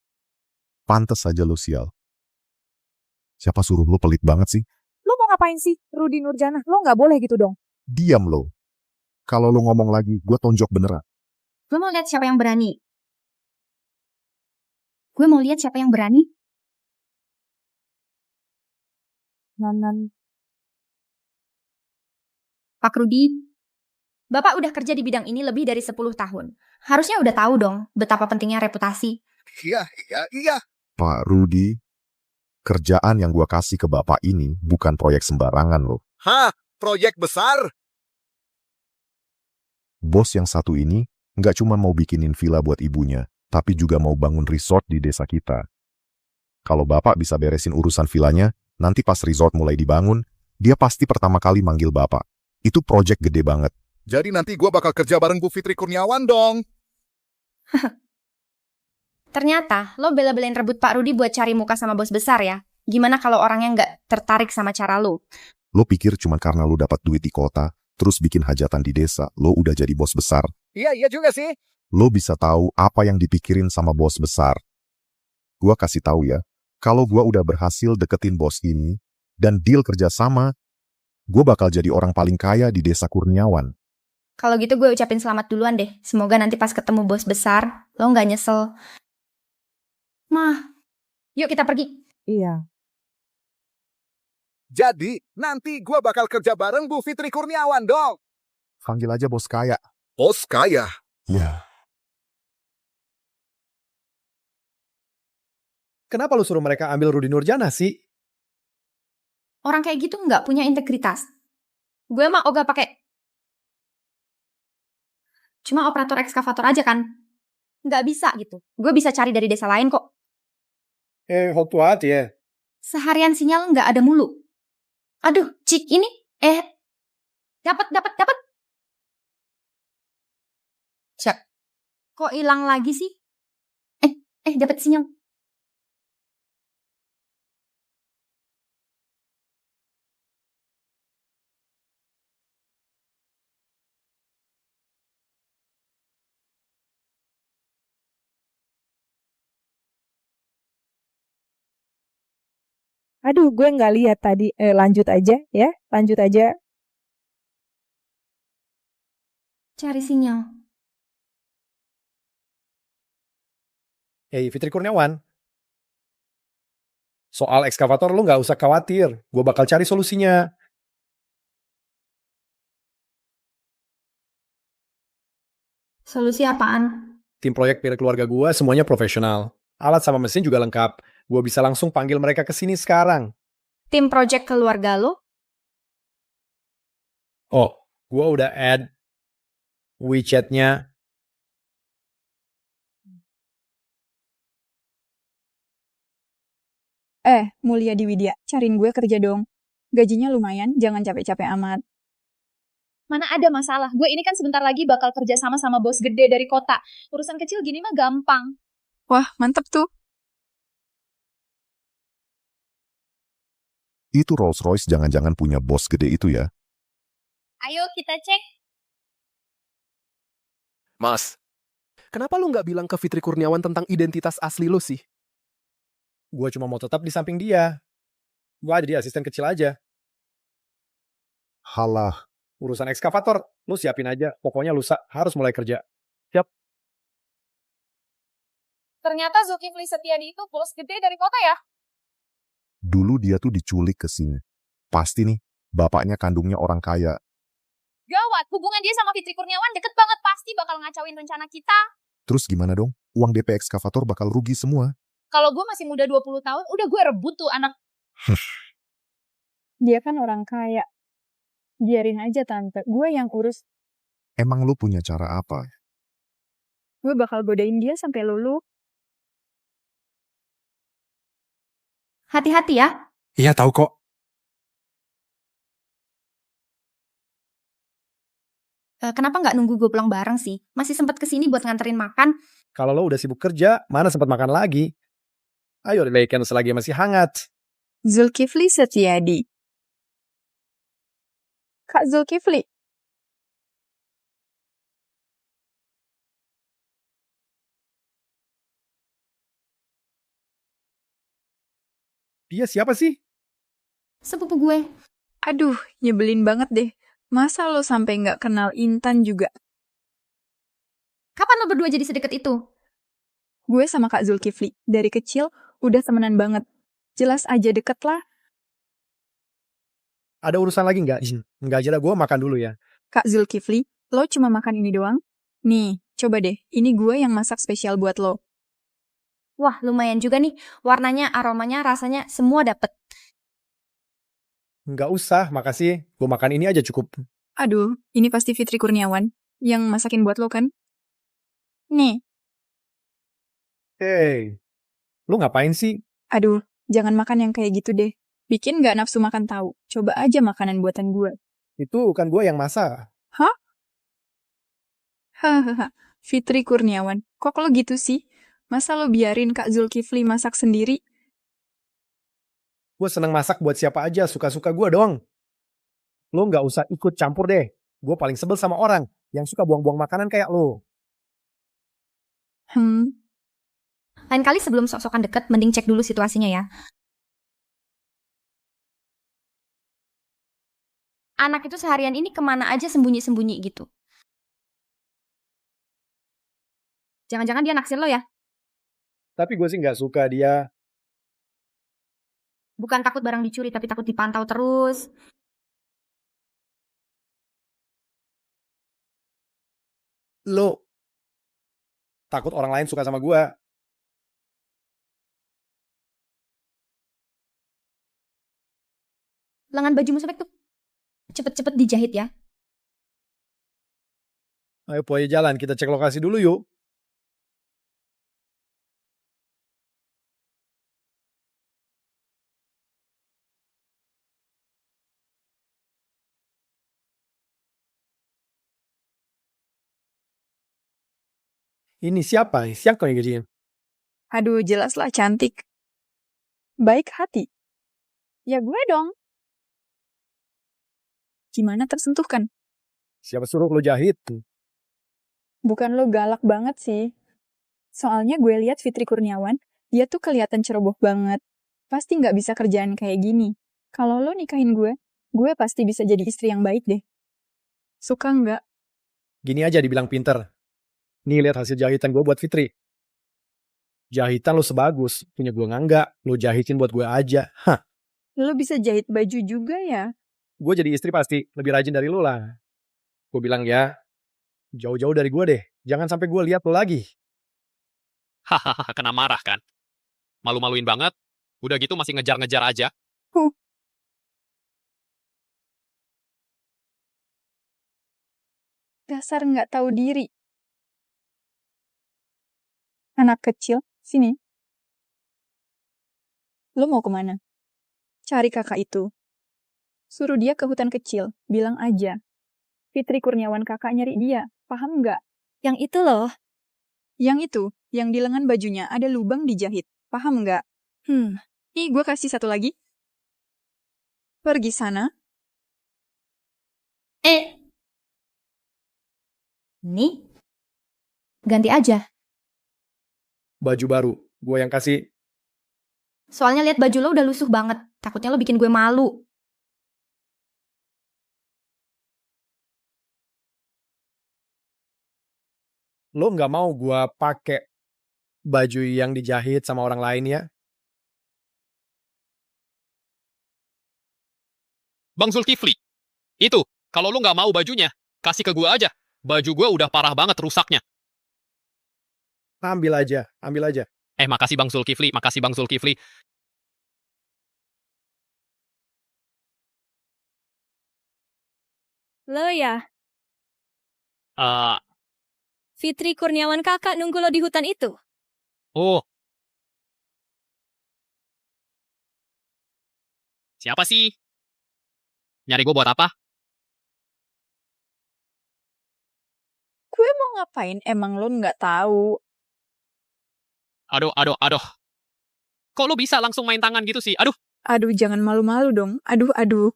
Pantes aja lo sial. Siapa suruh lo pelit banget sih? Lo mau ngapain sih, Rudi Nurjana? Lo nggak boleh gitu dong. Diam lo. Kalau lo ngomong lagi, gue tonjok beneran. Gue mau lihat siapa yang berani. Nanan. Pak Rudi, Bapak udah kerja di bidang ini lebih dari 10 tahun. Harusnya udah tahu dong betapa pentingnya reputasi. Iya. Pak Rudi, kerjaan yang gue kasih ke bapak ini bukan proyek sembarangan lo. Hah, proyek besar? Bos yang satu ini nggak cuma mau bikinin villa buat ibunya, tapi juga mau bangun resort di desa kita. Kalau bapak bisa beresin urusan villanya, nanti pas resort mulai dibangun, dia pasti pertama kali manggil bapak. Itu proyek gede banget. Jadi nanti gue bakal kerja bareng Bu Fitri Kurniawan dong. Ternyata lo bela-belain rebut Pak Rudi buat cari muka sama bos besar ya. Gimana kalau orangnya nggak tertarik sama cara lo? Lo pikir cuma karena lo dapat duit di kota, terus bikin hajatan di desa, lo udah jadi bos besar. Iya juga sih. Lo bisa tahu apa yang dipikirin sama bos besar. Gua kasih tahu ya, kalau gua udah berhasil deketin bos ini, dan deal kerjasama, gua bakal jadi orang paling kaya di desa Kurniawan. Kalau gitu gue ucapin selamat duluan deh. Semoga nanti pas ketemu bos besar, lo nggak nyesel. Mah, yuk kita pergi. Iya. Jadi nanti gue bakal kerja bareng Bu Fitri Kurniawan dong. Panggil aja bos kaya. Bos kaya? Ya. Kenapa lu suruh mereka ambil Rudi Nurjana sih? Orang kayak gitu nggak punya integritas. Gue mah ogah pakai cuma operator ekskavator aja kan. Nggak bisa gitu. Gue bisa cari dari desa lain kok. Hot ya. Seharian sinyal nggak ada mulu. Aduh, Cik ini. Dapat. Cek. Kok hilang lagi sih? Dapat sinyal. Aduh, gue nggak lihat tadi. Lanjut aja ya, lanjut aja. Cari sinyal. Fitri Kurniawan. Soal ekskavator lu nggak usah khawatir. Gue bakal cari solusinya. Solusi apaan? Tim proyek milik keluarga gue semuanya profesional. Alat sama mesin juga lengkap. Gue bisa langsung panggil mereka ke sini sekarang. Tim project keluarga lo? Oh, gue udah add WeChat-nya. Mulia di Widya, cariin gue kerja dong. Gajinya lumayan, jangan capek-capek amat. Mana ada masalah. Gue ini kan sebentar lagi bakal kerja sama bos gede dari kota. Urusan kecil gini mah gampang. Wah, mantep tuh. Itu Rolls-Royce jangan-jangan punya bos gede itu ya? Ayo kita cek. Mas, kenapa lu nggak bilang ke Fitri Kurniawan tentang identitas asli lu sih? Gue cuma mau tetap di samping dia. Gue jadi asisten kecil aja. Halah, Urusan ekskavator, lu siapin aja. Pokoknya lusa harus mulai kerja. Ternyata Zulkifli Setiadi itu bos gede dari kota ya? dulu dia tuh diculik ke sini. Pasti nih, bapaknya kandungnya orang kaya. Gawat, hubungan dia sama Fitri Kurniawan deket banget. Pasti bakal ngacauin rencana kita. Terus gimana dong? Uang DP ekskavator bakal rugi semua. Kalau gue masih muda 20 tahun, udah gue rebut tuh anak. Dia kan orang kaya. Biarin aja tante, gue yang urus. Emang lu punya cara apa? Gue bakal godain dia sampai lulu. Hati-hati ya. Iya tahu kok. Kenapa nggak nunggu gue pulang bareng sih? Masih sempat kesini buat nganterin makan. Kalau lo udah sibuk kerja, mana sempat makan lagi? Ayo bacon selagi masih hangat. Zulkifli Setiadi. Kak Zulkifli. Dia siapa sih? Sepupu gue. Aduh, nyebelin banget deh. Masa lo sampai nggak kenal Intan juga? Kapan lo berdua jadi sedekat itu? Gue sama Kak Zulkifli, dari kecil udah temenan banget. Jelas aja deket lah. Ada urusan lagi nggak? Nggak aja lah, gue makan dulu ya. Kak Zulkifli, lo cuma makan ini doang? Nih, coba deh, ini gue yang masak spesial buat lo. Wah, lumayan juga nih. Warnanya, aromanya, rasanya semua dapet. Nggak usah, makasih. Gue makan ini aja cukup. Aduh, ini pasti Fitri Kurniawan yang masakin buat lo kan? Nih. Hey, lu ngapain sih? Aduh, jangan makan yang kayak gitu deh. Bikin nggak nafsu makan tahu. Coba aja makanan buatan gue. Itu bukan gue yang masak. Hah? Hahaha, Fitri Kurniawan. Kok lo gitu sih? Masa lo biarin Kak Zulkifli masak sendiri? Gue seneng masak buat siapa aja, suka-suka gue doang. Lo nggak usah ikut campur deh. Gue paling sebel sama orang yang suka buang-buang makanan kayak lo. Lain kali sebelum sok-sokan deket, mending cek dulu situasinya ya. Anak itu seharian ini kemana aja sembunyi-sembunyi gitu. Jangan-jangan dia naksir lo ya? Tapi gue sih nggak suka dia. Bukan takut barang dicuri, tapi takut dipantau terus. Lo takut orang lain suka sama gue. Lengan bajumu sobek tuh. Cepet-cepet dijahit ya. Ayo pokoknya jalan, kita cek lokasi dulu yuk. Ini siapa? Siapa yang gajian? Aduh, jelaslah cantik. Baik hati. Ya gue dong. Gimana tersentuh kan? Siapa suruh lo jahit? Bukan lo galak banget sih. Soalnya gue lihat Fitri Kurniawan, dia tuh kelihatan ceroboh banget. Pasti nggak bisa kerjaan kayak gini. Kalau lo nikahin gue pasti bisa jadi istri yang baik deh. Suka nggak? Gini aja dibilang pinter. Nih lihat hasil jahitan gue buat Fitri. Jahitan lo sebagus, punya gue nggak. Lo jahitin buat gue aja. Hah. Lo bisa jahit baju juga ya? Gue jadi istri pasti lebih rajin dari lo lah. Gue bilang ya, jauh-jauh dari gue deh. Jangan sampai gue lihat lo lagi. Hahaha, kena marah kan? Malu-maluin banget. Udah gitu masih ngejar-ngejar aja. Dasar nggak tahu diri. Anak kecil, sini. Lo mau kemana? Cari kakak itu. Suruh dia ke hutan kecil, bilang aja. Fitri Kurniawan kakak nyari dia, paham nggak? Yang itu loh. Yang itu, yang di lengan bajunya ada lubang dijahit, paham nggak? Nih, gue kasih satu lagi. Pergi sana. Nih. Ganti aja. Baju baru, gue yang kasih. Soalnya lihat baju lo udah lusuh banget. Takutnya lo bikin gue malu. Lo nggak mau gue pakai baju yang dijahit sama orang lain ya? Bang Zulkifli, itu, kalau lu nggak mau bajunya, kasih ke gue aja. Baju gue udah parah banget rusaknya. Ambil aja, ambil aja. Makasih Bang Zulkifli, makasih Bang Zulkifli. Lo ya? Eh, Fitri Kurniawan kakak nunggu lo di hutan itu. oh. Siapa sih? Nyari gue buat apa? Gue mau ngapain, emang lo nggak tahu. Aduh. Kok lu bisa langsung main tangan gitu sih? Aduh. Aduh, jangan malu-malu dong. Aduh.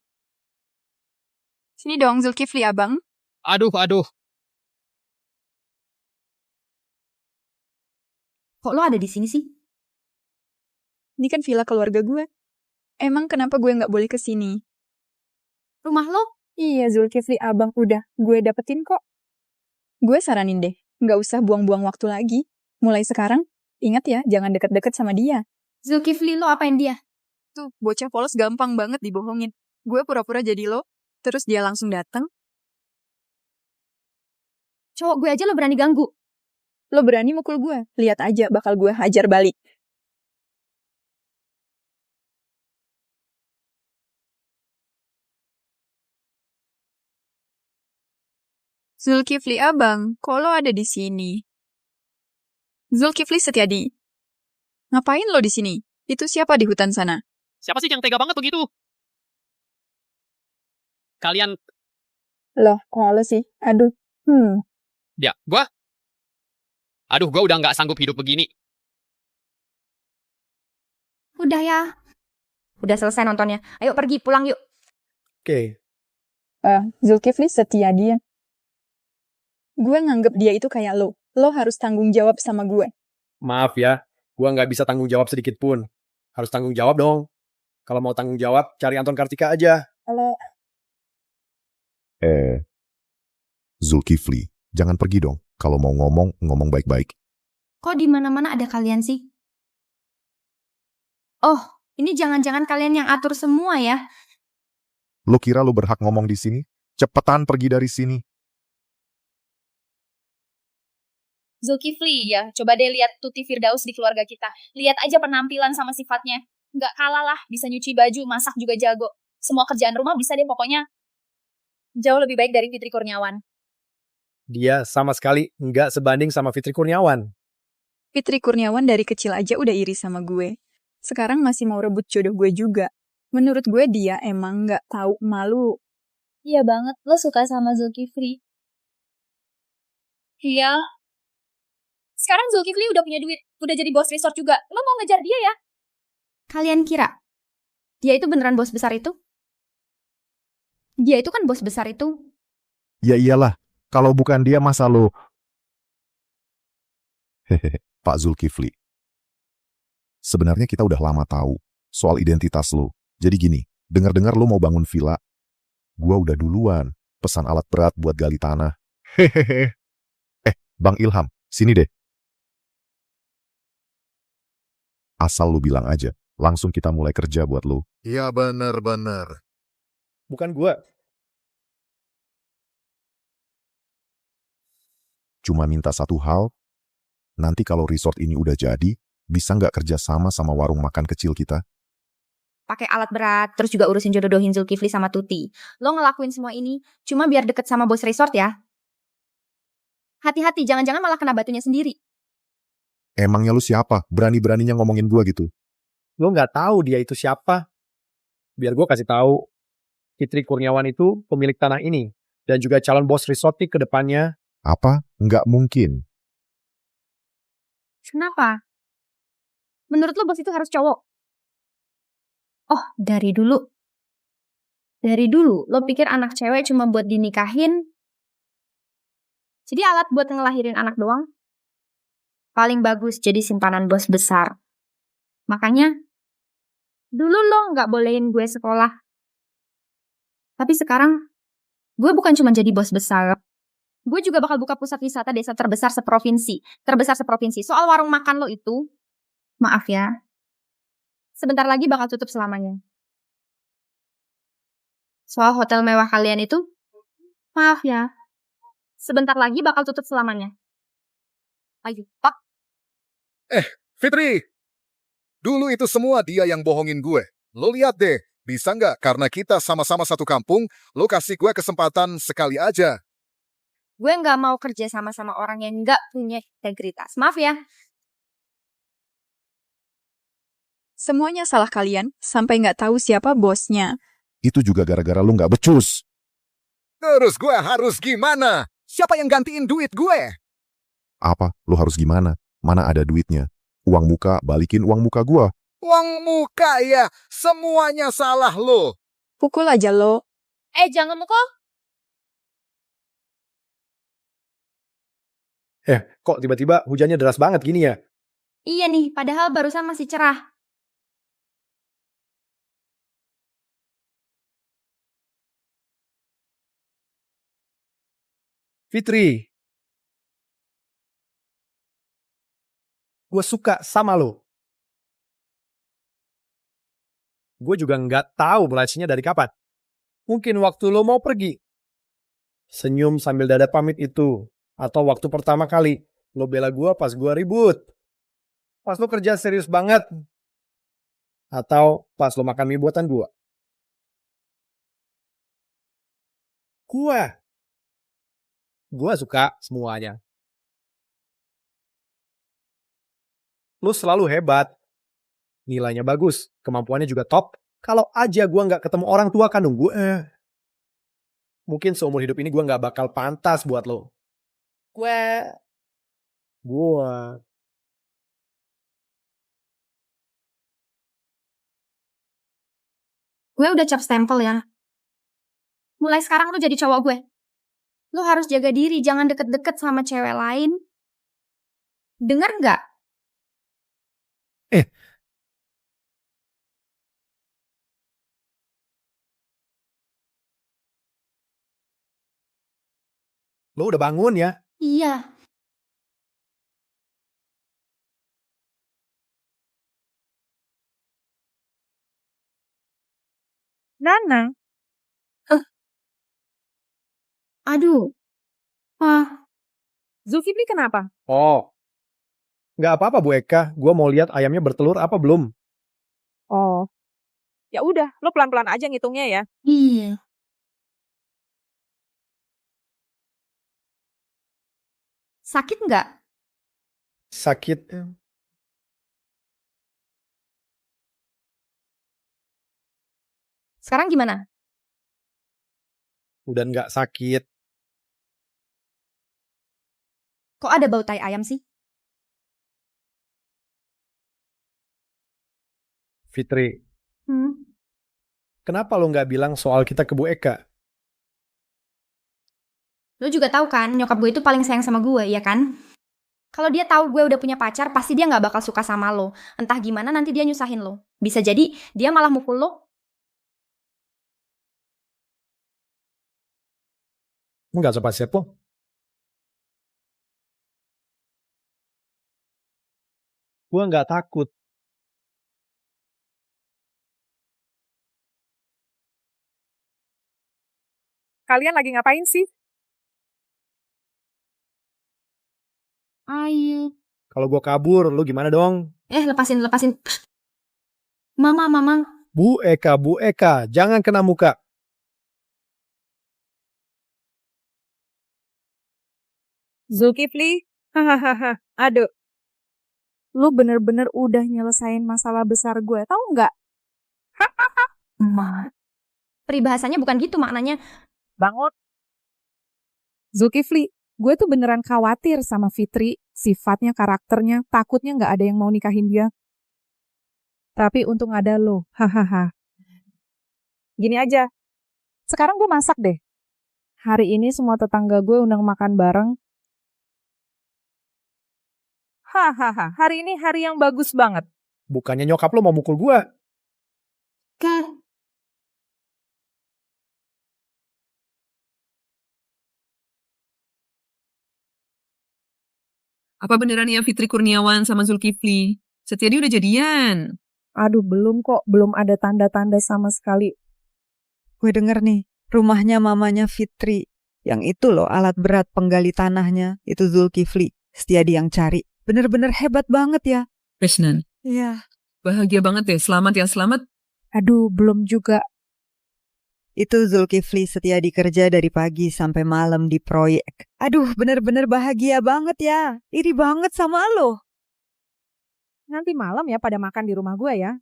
Sini dong, Zulkifli abang. Aduh. Kok lo ada di sini sih? Ini kan villa keluarga gue. Emang kenapa gue nggak boleh ke sini? Rumah lo? Iya, Zulkifli abang, udah. Gue dapetin kok. Gue saranin deh, nggak usah buang-buang waktu lagi. Mulai sekarang, ingat ya, jangan deket-deket sama dia. Zulkifli, lo apain dia? Tuh, bocah polos gampang banget dibohongin. Gue pura-pura jadi lo, terus dia langsung datang. Cowok gue aja lo berani ganggu. Lo berani mukul gue, lihat aja bakal gue hajar balik. Zulkifli abang, kok lo ada di sini? Zulkifli Setiadi. Ngapain lo di sini? Itu siapa di hutan sana? Siapa sih yang tega banget begitu? Kalian... Loh, kok lo sih? Aduh. Ya, gue udah nggak sanggup hidup begini. Udah ya. Udah selesai nontonnya. Ayo pergi, pulang yuk. Oke. Zulkifli Setiadi ya. Gue nganggep dia itu kayak lo. Lo harus tanggung jawab sama gue. Maaf ya, gue nggak bisa tanggung jawab sedikit pun. Harus tanggung jawab dong. Kalau mau tanggung jawab, cari Anton Kartika aja. Halo. Zulkifli, jangan pergi dong. Kalau mau ngomong baik-baik. Kok di mana-mana ada kalian sih? Oh, ini jangan-jangan kalian yang atur semua ya? Lo kira lo berhak ngomong di sini? Cepetan pergi dari sini. Zulkifli ya, coba deh lihat Tuti Firdaus di keluarga kita. Lihat aja penampilan sama sifatnya. Nggak kalah lah, bisa nyuci baju, masak juga jago. Semua kerjaan rumah bisa deh pokoknya. Jauh lebih baik dari Fitri Kurniawan. Dia sama sekali nggak sebanding sama Fitri Kurniawan. Fitri Kurniawan dari kecil aja udah iri sama gue. Sekarang masih mau rebut jodoh gue juga. Menurut gue dia emang nggak tahu malu. Iya banget, lo suka sama Zulkifli. Iya. Sekarang Zulkifli udah punya duit, udah jadi bos resort juga. Lo mau ngejar dia ya? Kalian kira dia itu beneran bos besar itu? Dia itu kan bos besar itu. Ya iyalah, kalau bukan dia masa lo... Hehehe, Pak Zulkifli. Sebenarnya kita udah lama tahu soal identitas lo. Jadi gini, dengar-dengar lo mau bangun villa. Gua udah duluan pesan alat berat buat gali tanah. Hehehe. Bang Ilham, sini deh. Asal lu bilang aja, langsung kita mulai kerja buat lu. Iya bener. Bukan gua. Cuma minta satu hal, nanti kalau resort ini udah jadi, bisa nggak kerja sama warung makan kecil kita? Pakai alat berat, terus juga urusin jodohin Zulkifli sama Tuti. Lo ngelakuin semua ini cuma biar deket sama bos resort ya? Hati-hati, jangan-jangan malah kena batunya sendiri. Emangnya lu siapa? Berani-beraninya ngomongin gua gitu. Lo nggak tahu dia itu siapa. Biar gue kasih tahu. Fitri Kurniawan itu pemilik tanah ini. Dan juga calon bos Risoti ke depannya. Apa? Nggak mungkin. Kenapa? Menurut lo bos itu harus cowok? Oh, dari dulu. Dari dulu, lo pikir anak cewek cuma buat dinikahin? Jadi alat buat ngelahirin anak doang? Paling bagus jadi simpanan bos besar. Makanya, dulu lo nggak bolehin gue sekolah. Tapi sekarang, gue bukan cuma jadi bos besar. Gue juga bakal buka pusat wisata desa terbesar seprovinsi. Terbesar seprovinsi. Soal warung makan lo itu, maaf ya, sebentar lagi bakal tutup selamanya. Soal hotel mewah kalian itu, maaf ya, sebentar lagi bakal tutup selamanya. Ayo, Pak. Fitri, dulu itu semua dia yang bohongin gue. Lo lihat deh, bisa nggak karena kita sama-sama satu kampung, lo kasih gue kesempatan sekali aja. Gue nggak mau kerja sama orang yang nggak punya integritas. Maaf ya. Semuanya salah kalian, sampai nggak tahu siapa bosnya. Itu juga gara-gara lu nggak becus. Terus gue harus gimana? Siapa yang gantiin duit gue? Apa? Lu harus gimana? Mana ada duitnya? Uang muka, balikin uang muka gua. Uang muka ya, semuanya salah lo. Pukul aja lo. Jangan mukul. Kok tiba-tiba hujannya deras banget gini ya? Iya nih, padahal barusan masih cerah. Fitri, gue suka sama lo. Gue juga nggak tahu mulainya dari kapan. Mungkin waktu lo mau pergi. Senyum sambil dada pamit itu. Atau waktu pertama kali lo bela gue pas gue ribut. Pas lo kerja serius banget. Atau pas lo makan mie buatan gue. Gue suka semuanya. Lo selalu hebat. Nilainya bagus. Kemampuannya juga top. Kalau aja gue nggak ketemu orang tua kandung gue. Mungkin seumur hidup ini gue nggak bakal pantas buat lo. Gue. Gue udah cap stempel ya. Mulai sekarang lo jadi cowok gue. Lo harus jaga diri, jangan deket-deket sama cewek lain. Dengar nggak? Lo udah bangun ya? Iya. Nana. Aduh. Zulkifli kenapa? Oh. Nggak apa-apa Bu Eka. Gue mau lihat ayamnya bertelur apa belum. Oh. Ya udah, lo pelan-pelan aja ngitungnya ya. Iya. Sakit nggak? Sakit. Sekarang gimana? Udah nggak sakit. Kok ada bau tai ayam sih? Fitri. Kenapa lo nggak bilang soal kita ke Bu Eka? Lo juga tahu kan, nyokap gue itu paling sayang sama gue, ya kan? Kalau dia tahu gue udah punya pacar, pasti dia nggak bakal suka sama lo. Entah gimana nanti dia nyusahin lo. Bisa jadi dia malah mukul lo. Nggak sepa-sepo. Gue nggak takut. Kalian lagi ngapain sih? Ayo. Kalau gue kabur, lo gimana dong? Lepasin. Mama. Bu Eka, jangan kena muka. Zulkifli, hahaha, aduh. Lu bener-bener udah nyelesain masalah besar gue, tahu nggak? Ma, peribahasanya bukan gitu maknanya. Bangun. Zulkifli, gue tuh beneran khawatir sama Fitri, sifatnya, karakternya, takutnya nggak ada yang mau nikahin dia. Tapi untung ada lo, hahaha. Gini aja, sekarang gue masak deh. Hari ini semua tetangga gue undang makan bareng. Hahaha, hari ini hari yang bagus banget. Bukannya nyokap lo mau mukul gua. Apa beneran ya Fitri Kurniawan sama Zulkifli? Setiadi udah jadian. Aduh, belum kok. Belum ada tanda-tanda sama sekali. Gue denger nih, rumahnya mamanya Fitri. Yang itu loh alat berat penggali tanahnya. Itu Zulkifli. Setiadi yang cari. Bener-bener hebat banget ya. Resnan. Iya. Bahagia banget deh. Selamat ya, selamat. Aduh, belum juga. Itu Zulkifli Setiadi kerja dari pagi sampai malam di proyek. Aduh, bener-bener bahagia banget ya. Iri banget sama lo. Nanti malam ya pada makan di rumah gue ya.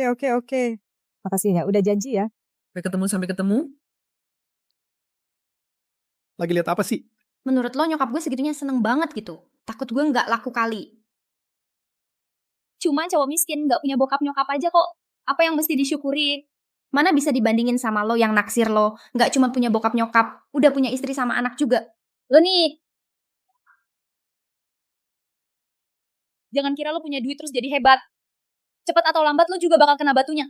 Oke. Makasih ya, udah janji ya. Sampai ketemu. Lagi lihat apa sih? Menurut lo nyokap gue segitunya seneng banget gitu. Takut gue nggak laku kali. Cuma cowok miskin nggak punya bokap nyokap aja kok. Apa yang mesti disyukurin? Mana bisa dibandingin sama lo yang naksir lo. Nggak cuma punya bokap nyokap, udah punya istri sama anak juga. Lo nih, jangan kira lo punya duit terus jadi hebat. Cepat atau lambat lo juga bakal kena batunya.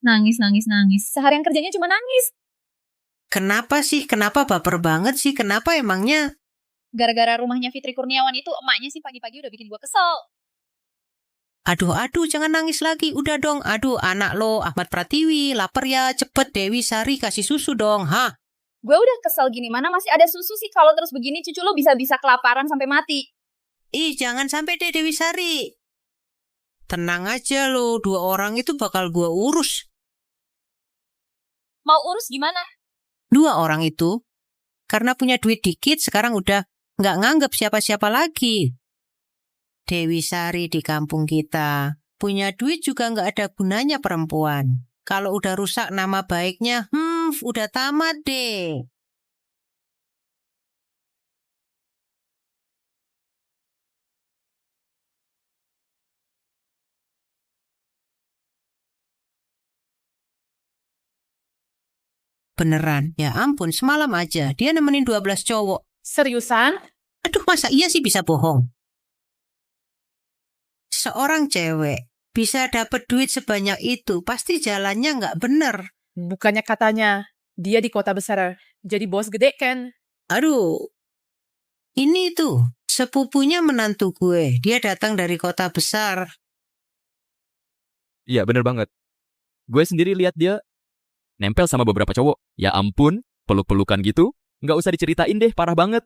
Nangis. Seharian kerjanya cuma nangis. Kenapa sih? Kenapa baper banget sih? Kenapa emangnya? Gara-gara rumahnya Fitri Kurniawan itu, emaknya sih pagi-pagi udah bikin gue kesel. Aduh, jangan nangis lagi. Udah dong. Aduh, anak lo, Ahmad Pratiwi, lapar ya. Cepet Dewi Sari kasih susu dong, ha? Gue udah kesel gini, mana masih ada susu sih kalau terus begini cucu lo bisa-bisa kelaparan sampai mati. Ih, jangan sampai deh Dewi Sari. Tenang aja lo, 2 orang itu bakal gue urus. Mau urus gimana? 2 orang itu, karena punya duit dikit, sekarang udah nggak nganggep siapa-siapa lagi. Dewi Sari di kampung kita, punya duit juga nggak ada gunanya perempuan. Kalau udah rusak nama baiknya, udah tamat deh. Beneran, ya ampun, semalam aja dia nemenin 12 cowok. Seriusan? Aduh, masa iya sih bisa bohong? Seorang cewek bisa dapet duit sebanyak itu, pasti jalannya nggak bener. Bukannya katanya dia di kota besar jadi bos gede kan? Aduh, ini tuh sepupunya menantu gue. Dia datang dari kota besar. Iya, bener banget. Gue sendiri lihat dia nempel sama beberapa cowok. Ya ampun, peluk-pelukan gitu. Nggak usah diceritain deh, parah banget.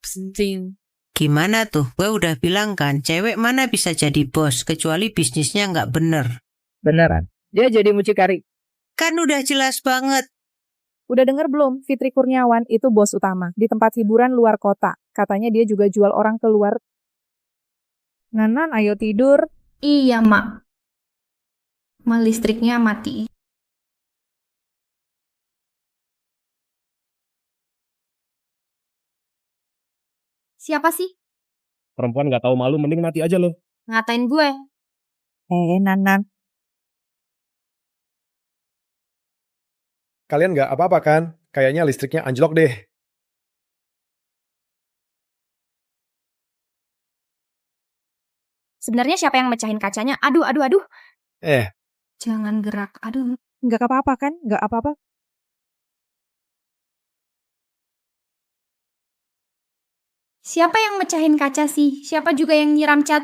Penting. Gimana tuh? Gue udah bilang kan, cewek mana bisa jadi bos, kecuali bisnisnya nggak bener. Beneran? Dia jadi mucikari. Kan udah jelas banget. Udah denger belum? Fitri Kurniawan itu bos utama di tempat hiburan luar kota. Katanya dia juga jual orang keluar. Nanan, ayo tidur. Iya, Mak. Listriknya mati. Siapa sih? Perempuan nggak tahu malu, mending mati aja lo. Ngatain gue. Nanan. Kalian nggak apa-apa kan? Kayaknya listriknya anjlok deh. Sebenarnya siapa yang mecahin kacanya? Aduh. Jangan gerak. Aduh. Nggak apa-apa kan? Nggak apa-apa. Siapa yang mecahin kaca sih? Siapa juga yang nyiram cat?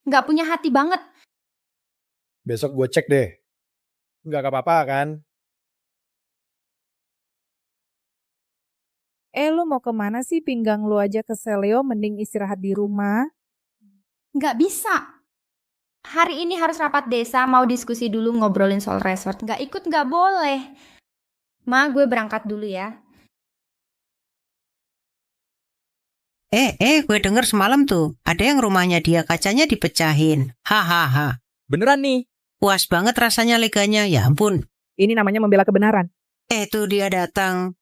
Nggak punya hati banget. Besok gue cek deh. Nggak apa-apa kan? Lu mau kemana sih? Pinggang lu aja keseleo, mending istirahat di rumah. Nggak bisa. Hari ini harus rapat desa, mau diskusi dulu ngobrolin soal resort. Nggak ikut nggak boleh. Ma, gue berangkat dulu ya. Gue denger semalam tuh, ada yang rumahnya dia kacanya dipecahin. Hahaha. Beneran nih? Puas banget rasanya leganya, ya ampun. Ini namanya membela kebenaran. Tuh dia datang.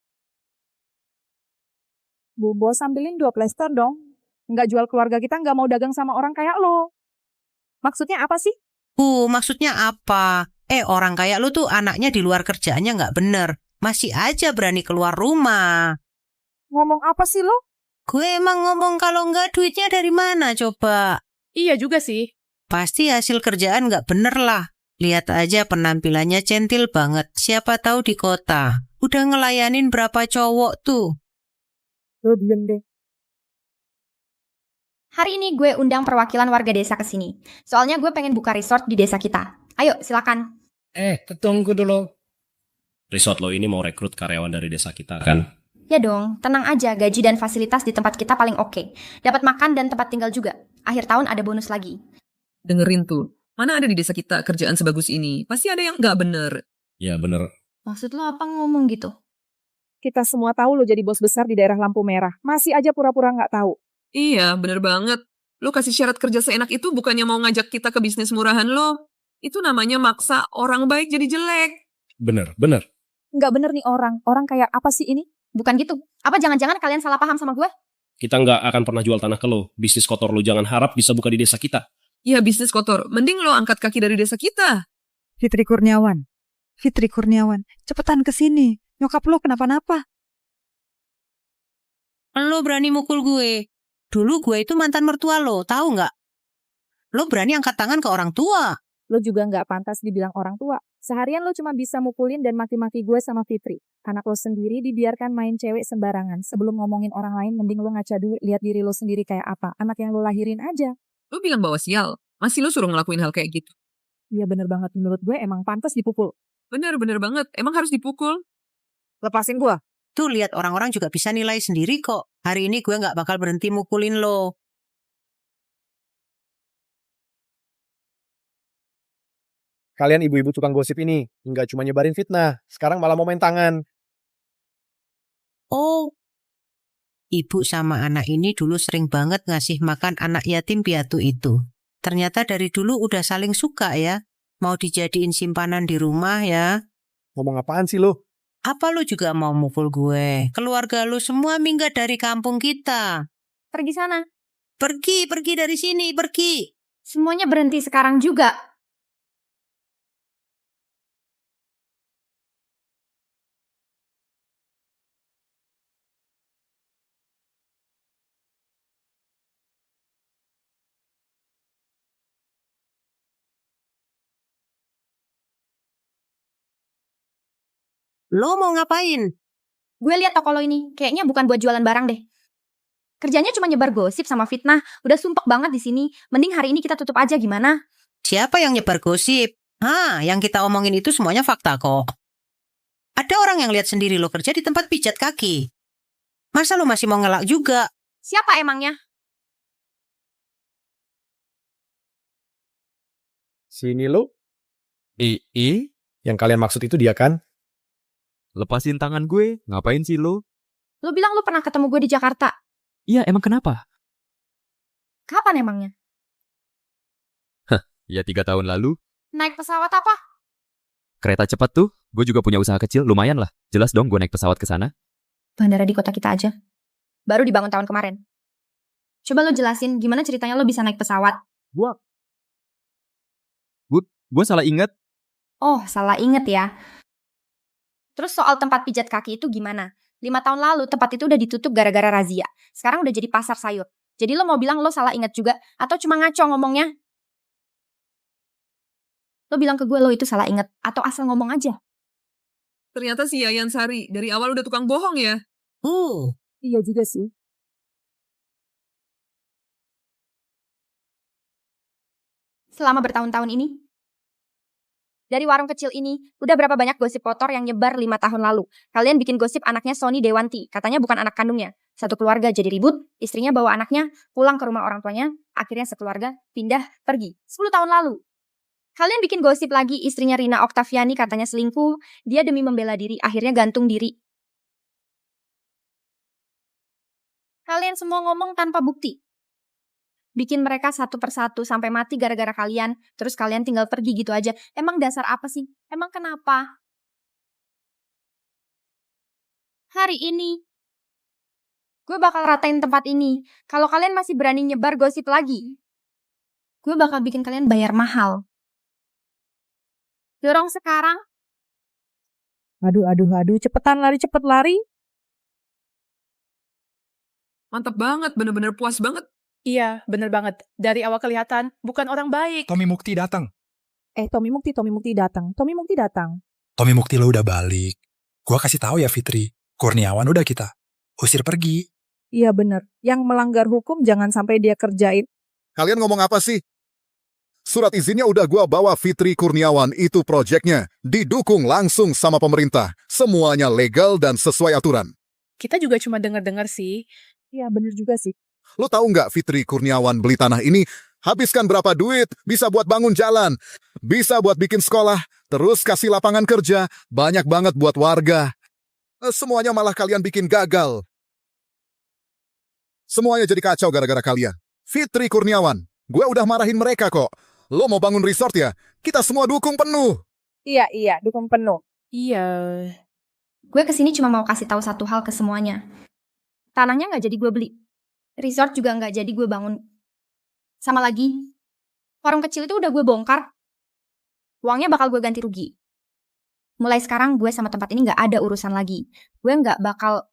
Bu Bos, ambilin 2 plester dong. Nggak jual keluarga kita, nggak mau dagang sama orang kayak lo. Maksudnya apa sih? Maksudnya apa? Orang kayak lu tuh anaknya di luar kerjaannya nggak bener. Masih aja berani keluar rumah. Ngomong apa sih lo? Gue emang ngomong kalau nggak duitnya dari mana coba? Iya juga sih. Pasti hasil kerjaan nggak bener lah. Lihat aja penampilannya centil banget. Siapa tahu di kota. Udah ngelayanin berapa cowok tuh. Lo diem deh. Hari ini gue undang perwakilan warga desa ke sini. Soalnya gue pengen buka resort di desa kita. Ayo, silakan. Tunggu dulu. Resort lo ini mau rekrut karyawan dari desa kita kan? Ya dong, tenang aja. Gaji dan fasilitas di tempat kita paling oke. Dapat makan dan tempat tinggal juga. Akhir tahun ada bonus lagi. Dengerin tuh. Mana ada di desa kita kerjaan sebagus ini? Pasti ada yang nggak bener. Ya bener. Maksud lo apa ngomong gitu? Kita semua tahu lo jadi bos besar di daerah lampu merah. Masih aja pura-pura nggak tahu. Iya, bener banget. Lo kasih syarat kerja seenak itu bukannya mau ngajak kita ke bisnis murahan lo. Itu namanya maksa orang baik jadi jelek. Bener. Nggak bener nih orang. Orang kayak apa sih ini? Bukan gitu. Apa jangan-jangan kalian salah paham sama gue? Kita nggak akan pernah jual tanah ke lo. Bisnis kotor lo jangan harap bisa buka di desa kita. Ya bisnis kotor. Mending lo angkat kaki dari desa kita. Fitri Kurniawan, cepetan ke sini. Nyokap lo kenapa-napa? Lo berani mukul gue. Dulu gue itu mantan mertua lo, tahu nggak? Lo berani angkat tangan ke orang tua. Lo juga nggak pantas dibilang orang tua. Seharian lo cuma bisa mukulin dan maki-maki gue sama Fitri. Anak lo sendiri dibiarkan main cewek sembarangan. Sebelum ngomongin orang lain, mending lo ngaca dulu lihat diri lo sendiri kayak apa. Anak yang lo lahirin aja. Lo bilang bawa sial. Masih lo suruh ngelakuin hal kayak gitu. Iya bener banget. Menurut gue emang pantas dipukul. Bener banget. Emang harus dipukul. Lepasin gue. Tuh lihat orang-orang juga bisa nilai sendiri kok. Hari ini gue nggak bakal berhenti mukulin lo. Kalian ibu-ibu tukang gosip ini nggak cuma nyebarin fitnah, sekarang malah mau main tangan. Oh, ibu sama anak ini dulu sering banget ngasih makan anak yatim piatu itu. Ternyata dari dulu udah saling suka ya. Mau dijadiin simpanan di rumah ya. Ngomong apaan sih lo? Apa lo juga mau mukul gue? Keluarga lo semua minggat dari kampung kita. Pergi sana. Pergi dari sini, pergi. Semuanya berhenti sekarang juga. Lo mau ngapain? Gue lihat toko lo ini, kayaknya bukan buat jualan barang deh. Kerjanya cuma nyebar gosip sama fitnah. Udah sumpek banget di sini. Mending hari ini kita tutup aja gimana? Siapa yang nyebar gosip? Yang kita omongin itu semuanya fakta kok. Ada orang yang lihat sendiri lo kerja di tempat pijat kaki. Masa lo masih mau ngelak juga? Siapa emangnya? Sini lo. Yang kalian maksud itu dia kan? Lepasin tangan gue, ngapain sih lo? Lo bilang lo pernah ketemu gue di Jakarta. Iya, emang kenapa? Kapan emangnya? Ya 3 tahun lalu. Naik pesawat apa? Kereta cepat tuh, gue juga punya usaha kecil, lumayan lah. Jelas dong gue naik pesawat ke sana. Bandara di kota kita aja. Baru dibangun tahun kemarin. Coba lo jelasin gimana ceritanya lo bisa naik pesawat. Gue salah ingat. Oh, salah inget ya. Terus soal tempat pijat kaki itu gimana? 5 tahun lalu tempat itu udah ditutup gara-gara razia. Sekarang udah jadi pasar sayur. Jadi lo mau bilang lo salah inget juga? Atau cuma ngaco ngomongnya? Lo bilang ke gue lo itu salah inget. Atau asal ngomong aja? Ternyata si Yayan Sari dari awal udah tukang bohong ya. Iya juga sih. Selama bertahun-tahun ini, dari warung kecil ini, udah berapa banyak gosip kotor yang nyebar 5 tahun lalu. Kalian bikin gosip anaknya Sony Dewanti. Katanya bukan anak kandungnya. Satu keluarga jadi ribut, istrinya bawa anaknya pulang ke rumah orang tuanya. Akhirnya sekeluarga pindah pergi. 10 tahun lalu. Kalian bikin gosip lagi istrinya Rina Oktaviani katanya selingkuh. Dia demi membela diri, akhirnya gantung diri. Kalian semua ngomong tanpa bukti. Bikin mereka satu persatu sampai mati gara-gara kalian. Terus kalian tinggal pergi gitu aja. Emang dasar apa sih? Emang kenapa? Hari ini, gue bakal ratain tempat ini. Kalau kalian masih berani nyebar gosip lagi, gue bakal bikin kalian bayar mahal. Dorong sekarang. Aduh, cepetan lari, cepet lari. Mantap banget, bener-bener puas banget. Iya, bener banget. Dari awal kelihatan, bukan orang baik. Tommy Mukti datang. Tommy Mukti datang. Tommy Mukti lo udah balik. Gua kasih tahu ya Fitri, Kurniawan udah kita usir pergi. Iya bener, yang melanggar hukum jangan sampai dia kerjain. Kalian ngomong apa sih? Surat izinnya udah gua bawa Fitri Kurniawan, itu proyeknya. Didukung langsung sama pemerintah. Semuanya legal dan sesuai aturan. Kita juga cuma dengar-dengar sih. Iya bener juga sih. Lo tahu nggak Fitri Kurniawan beli tanah ini? Habiskan berapa duit? Bisa buat bangun jalan. Bisa buat bikin sekolah. Terus kasih lapangan kerja. Banyak banget buat warga. Semuanya malah kalian bikin gagal. Semuanya jadi kacau gara-gara kalian. Fitri Kurniawan, gue udah marahin mereka kok. Lo mau bangun resort ya? Kita semua dukung penuh. Iya, dukung penuh. Iya. Gue kesini cuma mau kasih tahu satu hal ke semuanya. Tanahnya nggak jadi gue beli. Resort juga nggak jadi gue bangun. Sama lagi, warung kecil itu udah gue bongkar. Uangnya bakal gue ganti rugi. Mulai sekarang gue sama tempat ini nggak ada urusan lagi. Gue nggak bakal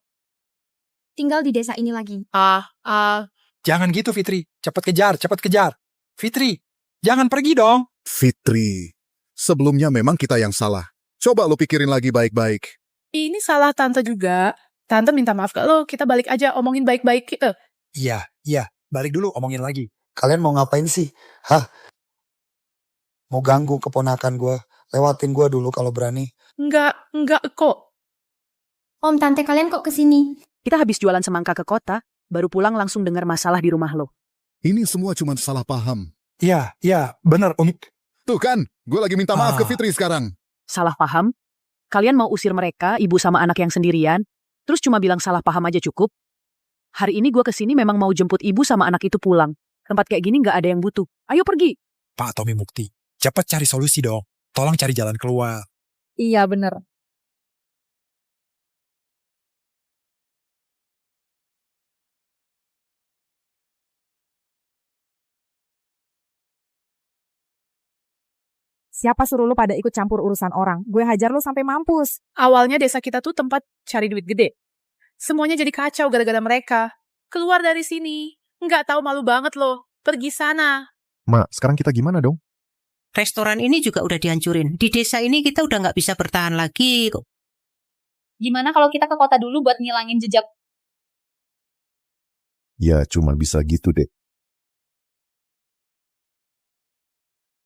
tinggal di desa ini lagi. Jangan gitu Fitri, cepet kejar. Fitri, jangan pergi dong. Fitri, sebelumnya memang kita yang salah. Coba lo pikirin lagi baik-baik. Ini salah tante juga. Tante minta maaf ke lo, kita balik aja omongin baik-baik gitu. Iya, balik dulu omongin lagi. Kalian mau ngapain sih? Mau ganggu keponakan gue? Lewatin gue dulu kalau berani. Enggak kok. Om, tante kalian kok kesini? Kita habis jualan semangka ke kota, baru pulang langsung dengar masalah di rumah lo. Ini semua cuma salah paham. Iya, bener Om. Tuh kan, gue lagi minta maaf ke Fitri sekarang. Salah paham? Kalian mau usir mereka, ibu sama anak yang sendirian, terus cuma bilang salah paham aja cukup? Hari ini gue kesini memang mau jemput ibu sama anak itu pulang. Tempat kayak gini gak ada yang butuh. Ayo pergi. Pak Tommy Mukti, cepat cari solusi dong. Tolong cari jalan keluar. Iya bener. Siapa suruh lu pada ikut campur urusan orang? Gue hajar lu sampai mampus. Awalnya desa kita tuh tempat cari duit gede. Semuanya jadi kacau gara-gara mereka. Keluar dari sini. Nggak tahu, malu banget loh. Pergi sana. Mak, sekarang kita gimana dong? Restoran ini juga udah dihancurin. Di desa ini kita udah nggak bisa bertahan lagi kok. Gimana kalau kita ke kota dulu buat ngilangin jejak? Ya, cuma bisa gitu deh.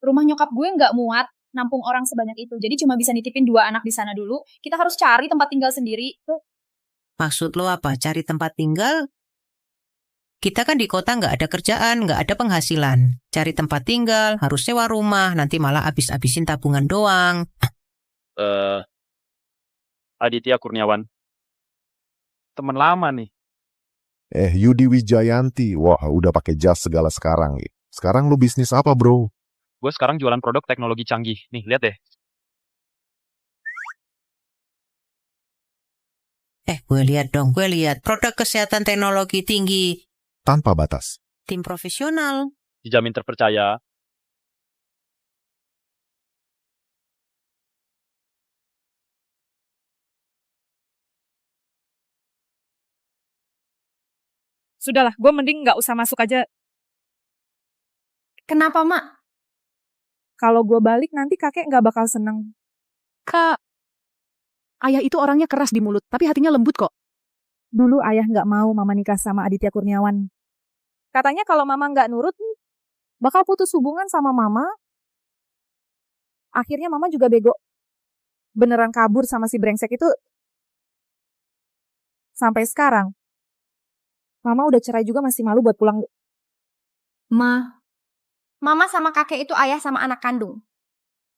Rumah nyokap gue nggak muat nampung orang sebanyak itu. Jadi cuma bisa nitipin 2 anak di sana dulu. Kita harus cari tempat tinggal sendiri. Maksud lo apa? Cari tempat tinggal? Kita kan di kota nggak ada kerjaan, nggak ada penghasilan. Cari tempat tinggal, harus sewa rumah, nanti malah habis-habisin tabungan doang. Aditya Kurniawan. Teman lama nih. Yudi Wijayanti, wah udah pakai jas segala sekarang. Sekarang lu bisnis apa bro? Gue sekarang jualan produk teknologi canggih. Nih, lihat deh. Gue lihat dong, produk kesehatan teknologi tinggi. Tanpa batas. Tim profesional. Dijamin terpercaya. Sudahlah, gue mending nggak usah masuk aja. Kenapa, Mak? Kalau gue balik nanti kakek nggak bakal seneng. Kak, ayah itu orangnya keras di mulut, tapi hatinya lembut kok. Dulu ayah nggak mau mama nikah sama Aditya Kurniawan. Katanya kalau mama nggak nurut, bakal putus hubungan sama mama. Akhirnya mama juga bego. Beneran kabur sama si brengsek itu. Sampai sekarang. Mama udah cerai juga masih malu buat pulang. Mama sama kakek itu ayah sama anak kandung.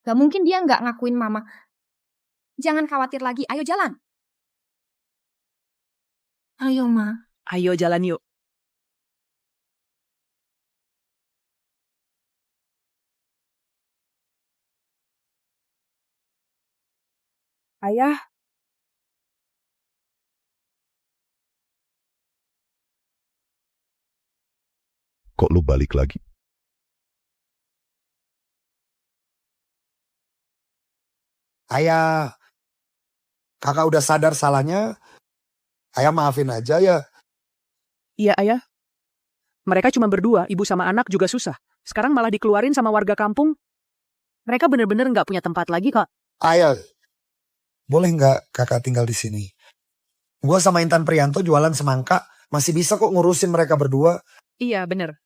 Gak mungkin dia nggak ngakuin mama. Jangan khawatir lagi, ayo jalan. Ayo, Ma. Ayo jalan yuk. Ayah, Kok lu balik lagi? Ayah, kakak udah sadar salahnya. Ayah maafin aja ya. Iya ayah. Mereka cuma berdua, ibu sama anak juga susah. Sekarang malah dikeluarin sama warga kampung. Mereka bener-bener nggak punya tempat lagi kok. Ayah, boleh nggak kakak tinggal di sini? Gua sama Intan Prianto jualan semangka. Masih bisa kok ngurusin mereka berdua. Iya bener.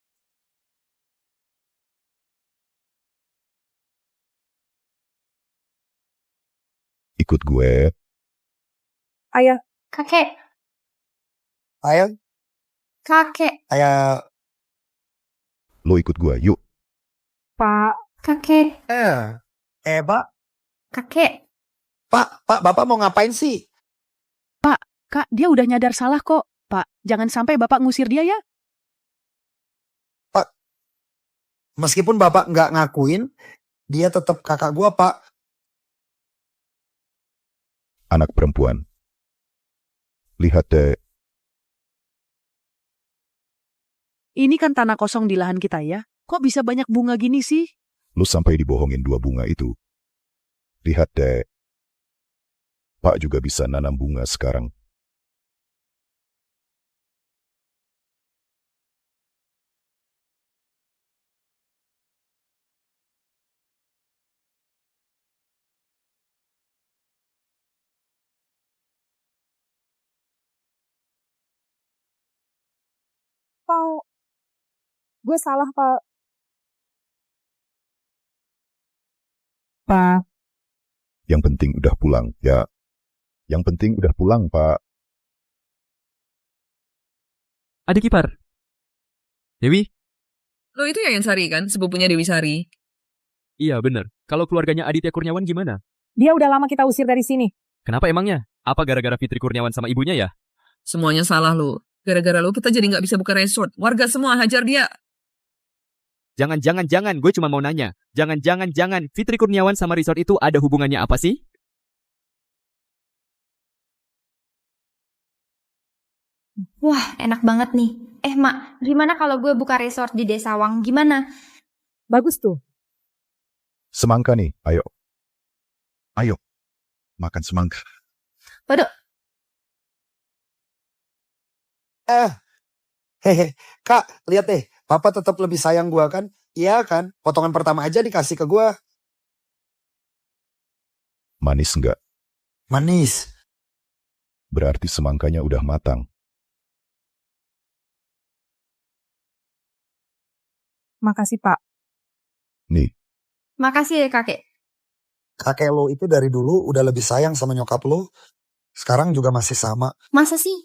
Ikut gue. ayah, Kakek, Ayah, kakek, ayah, Lo ikut gue, yuk. Pak. kakek, Pak, kakek. Pak, Bapak mau ngapain sih? Pak, Kak, dia udah nyadar salah kok. Pak, jangan sampai Bapak ngusir dia ya. Pak, meskipun Bapak nggak ngakuin, dia tetap kakak gua, Pak. Anak perempuan. Lihat deh, Ini kan tanah kosong di lahan kita ya. Kok bisa banyak bunga gini sih? lu sampai dibohongin 2 bunga itu. Lihat deh. Pak juga bisa nanam bunga sekarang. Pak, gue salah, Pak. Pak. Yang penting udah pulang, ya. Yang penting udah pulang, Pak. Adik ipar. Dewi? Lo itu ya yang Sari kan, sepupunya Dewi Sari. Iya bener. Kalau keluarganya Aditya Kurniawan gimana? Dia udah lama kita usir dari sini. Kenapa emangnya? Apa gara-gara Fitri Kurniawan sama ibunya ya? Semuanya salah lo. Gara-gara lo kita jadi nggak bisa buka resort. Warga semua hajar dia. Jangan, gue cuma mau nanya. Jangan, Fitri Kurniawan sama resort itu ada hubungannya apa sih? Wah, enak banget nih. Mak, gimana kalau gue buka resort di Desa Wang? Gimana? Bagus tuh. Semangka nih, ayo. Ayo, makan semangka. Waduh. Hehe, Kak, lihat deh. Papa tetap lebih sayang gua kan? Iya kan? Potongan pertama aja dikasih ke gua. Manis enggak? Manis. Berarti semangkanya udah matang. Makasih, Pak. Nih, Makasih ya, kakek. Kakek lo itu dari dulu udah lebih sayang sama nyokap lo. Sekarang juga masih sama. Masa sih?